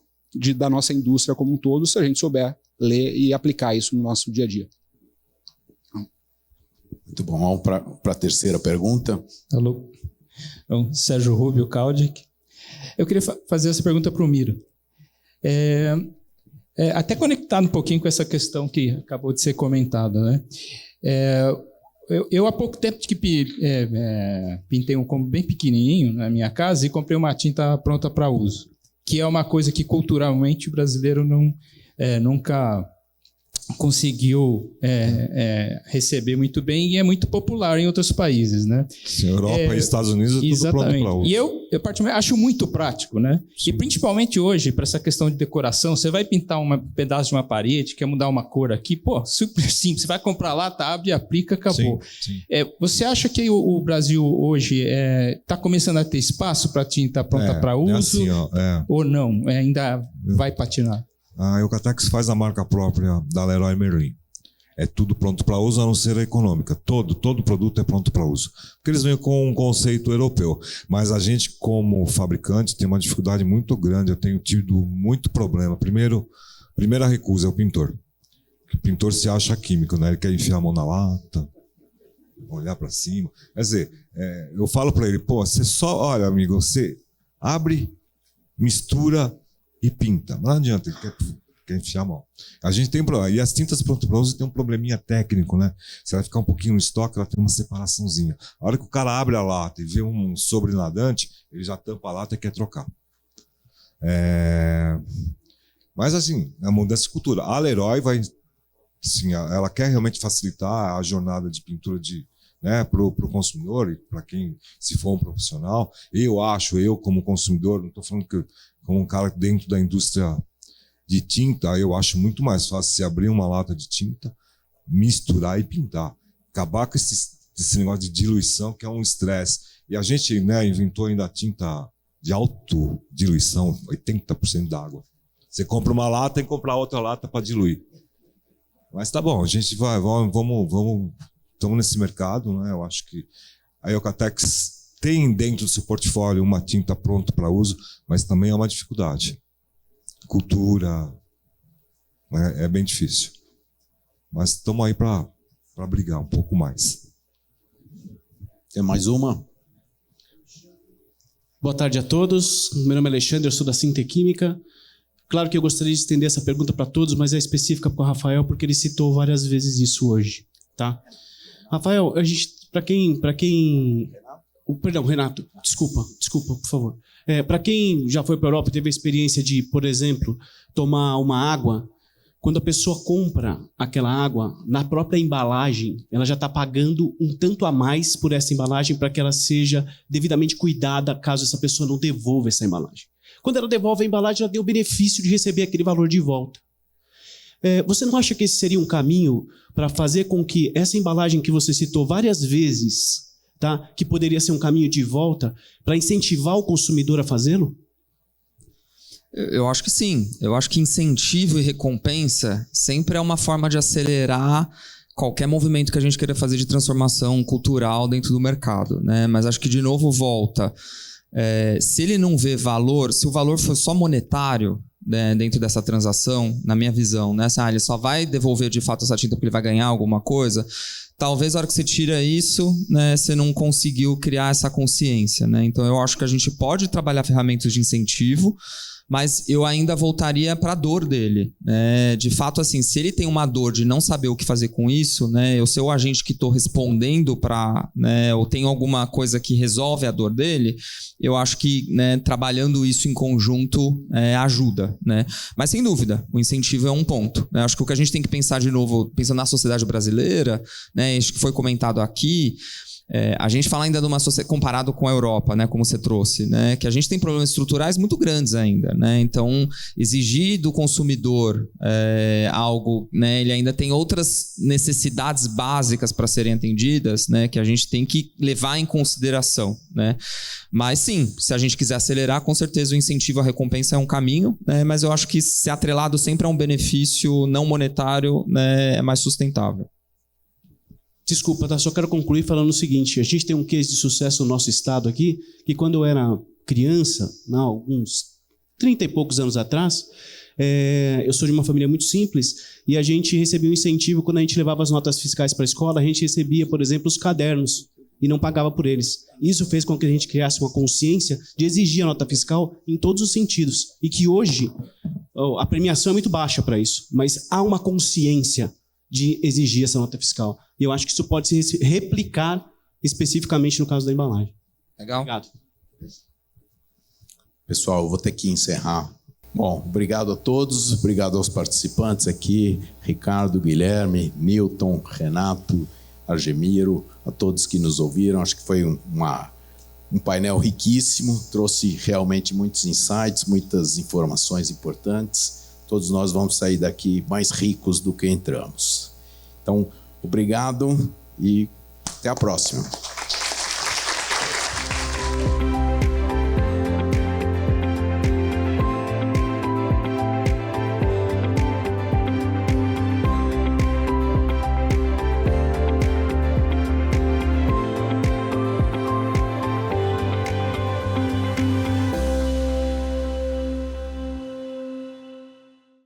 da nossa indústria como um todo, se a gente souber ler e aplicar isso no nosso dia a dia. Muito bom. Vamos para a terceira pergunta. Alô. Então, Sérgio Rubio Caldic. Eu queria fazer essa pergunta para o Miro. Até conectado um pouquinho com essa questão que acabou de ser comentada, né? Eu há pouco tempo que pintei um combo bem pequenininho na minha casa e comprei uma tinta pronta para uso, que é uma coisa que culturalmente o brasileiro nunca conseguiu receber muito bem e é muito popular em outros países, né? Sim, Europa e Estados Unidos é tudo pronto para uso. E eu particularmente acho muito prático, né? Sim. E principalmente hoje, para essa questão de decoração, você vai pintar um pedaço de uma parede, quer mudar uma cor aqui, super simples. Você vai comprar lata, abre, aplica, acabou. Sim. Você acha que o Brasil hoje está começando a ter espaço para tinta pronta para uso? Assim, ou não? Ainda vai patinar? A Eucatex faz a marca própria da Leroy Merlin. É tudo pronto para uso, a não ser a econômica. Todo produto é pronto para uso. Porque eles vêm com um conceito europeu. Mas a gente, como fabricante, tem uma dificuldade muito grande. Eu tenho tido muito problema. Primeira recusa é o pintor. O pintor se acha químico, né? Ele quer enfiar a mão na lata, olhar para cima. Quer dizer, eu falo para ele, você só, olha, amigo, você abre, mistura e pinta. Mas não adianta, ele quer enfiar a mão. A gente tem problema. E as tintas pronto para uso tem um probleminha técnico, né? Você vai ficar um pouquinho no estoque, ela tem uma separaçãozinha. A hora que o cara abre a lata e vê um sobrenadante, ele já tampa a lata e quer trocar. Mas assim, a mudança de cultura. A Leroy vai, assim, ela quer realmente facilitar a jornada de pintura para o consumidor e para quem, se for um profissional. Eu como consumidor, não estou falando que como um cara dentro da indústria de tinta, eu acho muito mais fácil você abrir uma lata de tinta, misturar e pintar. Acabar com esse negócio de diluição, que é um estresse. E a gente, né, inventou ainda a tinta de autodiluição, 80% d'água. Você compra uma lata e compra outra lata para diluir. Mas tá bom, a gente vamos estamos nesse mercado, né? Eu acho que a Eucatex tem dentro do seu portfólio uma tinta pronta para uso, mas também é uma dificuldade. Cultura, é bem difícil. Mas estamos aí para brigar um pouco mais. Tem mais uma? Boa tarde a todos. Meu nome é Alexandre, eu sou da Sintequímica. Claro que eu gostaria de estender essa pergunta para todos, mas é específica para o Rafael, porque ele citou várias vezes isso hoje. Tá? Rafael, Perdão, Renato, desculpa, por favor. Para quem já foi para a Europa e teve a experiência de, por exemplo, tomar uma água quando a pessoa compra aquela água, na própria embalagem, ela já está pagando um tanto a mais por essa embalagem para que ela seja devidamente cuidada caso essa pessoa não devolva essa embalagem. Quando ela devolve a embalagem, ela tem o benefício de receber aquele valor de volta. Você não acha que esse seria um caminho para fazer com que essa embalagem que você citou várias vezes, tá, que poderia ser um caminho de volta, para incentivar o consumidor a fazê-lo? Eu acho que sim. Eu acho que incentivo e recompensa sempre é uma forma de acelerar qualquer movimento que a gente queira fazer de transformação cultural dentro do mercado, né? Mas acho que, de novo, volta. Se ele não vê valor, se o valor for só monetário, né, dentro dessa transação, na minha visão, né? Ele só vai devolver de fato essa tinta porque ele vai ganhar alguma coisa. Talvez a hora que você tira isso, né, você não conseguiu criar essa consciência, né? Então eu acho que a gente pode trabalhar ferramentas de incentivo, mas eu ainda voltaria para a dor dele, né? De fato, assim, se ele tem uma dor de não saber o que fazer com isso, né? Eu ser o agente que estou respondendo para, né? Ou tenho alguma coisa que resolve a dor dele, eu acho que, né, trabalhando isso em conjunto ajuda, né? Mas sem dúvida, o incentivo é um ponto, né? Acho que o que a gente tem que pensar de novo, pensando na sociedade brasileira, né? Acho que foi comentado aqui. A gente fala ainda de uma sociedade comparado com a Europa, né, como você trouxe, né, que a gente tem problemas estruturais muito grandes ainda, né, então exigir do consumidor algo, né, ele ainda tem outras necessidades básicas para serem atendidas, né, que a gente tem que levar em consideração, né, mas sim, se a gente quiser acelerar, com certeza o incentivo à recompensa é um caminho, né, mas eu acho que ser atrelado sempre a um benefício não monetário, né, é mais sustentável. Desculpa, tá? Só quero concluir falando o seguinte. A gente tem um case de sucesso no nosso estado aqui, que quando eu era criança, alguns 30 e poucos anos atrás, eu sou de uma família muito simples, e a gente recebia um incentivo quando a gente levava as notas fiscais para a escola, a gente recebia, por exemplo, os cadernos, e não pagava por eles. Isso fez com que a gente criasse uma consciência de exigir a nota fiscal em todos os sentidos. E que hoje, a premiação é muito baixa para isso, mas há uma consciência de exigir essa nota fiscal. E eu acho que isso pode se replicar especificamente no caso da embalagem. Legal. Obrigado. Pessoal, eu vou ter que encerrar. Bom, obrigado a todos, obrigado aos participantes aqui, Ricardo, Guilherme, Newton, Renato, Argemiro, a todos que nos ouviram. Acho que foi um painel riquíssimo, trouxe realmente muitos insights, muitas informações importantes. Todos nós vamos sair daqui mais ricos do que entramos. Então, obrigado e até a próxima.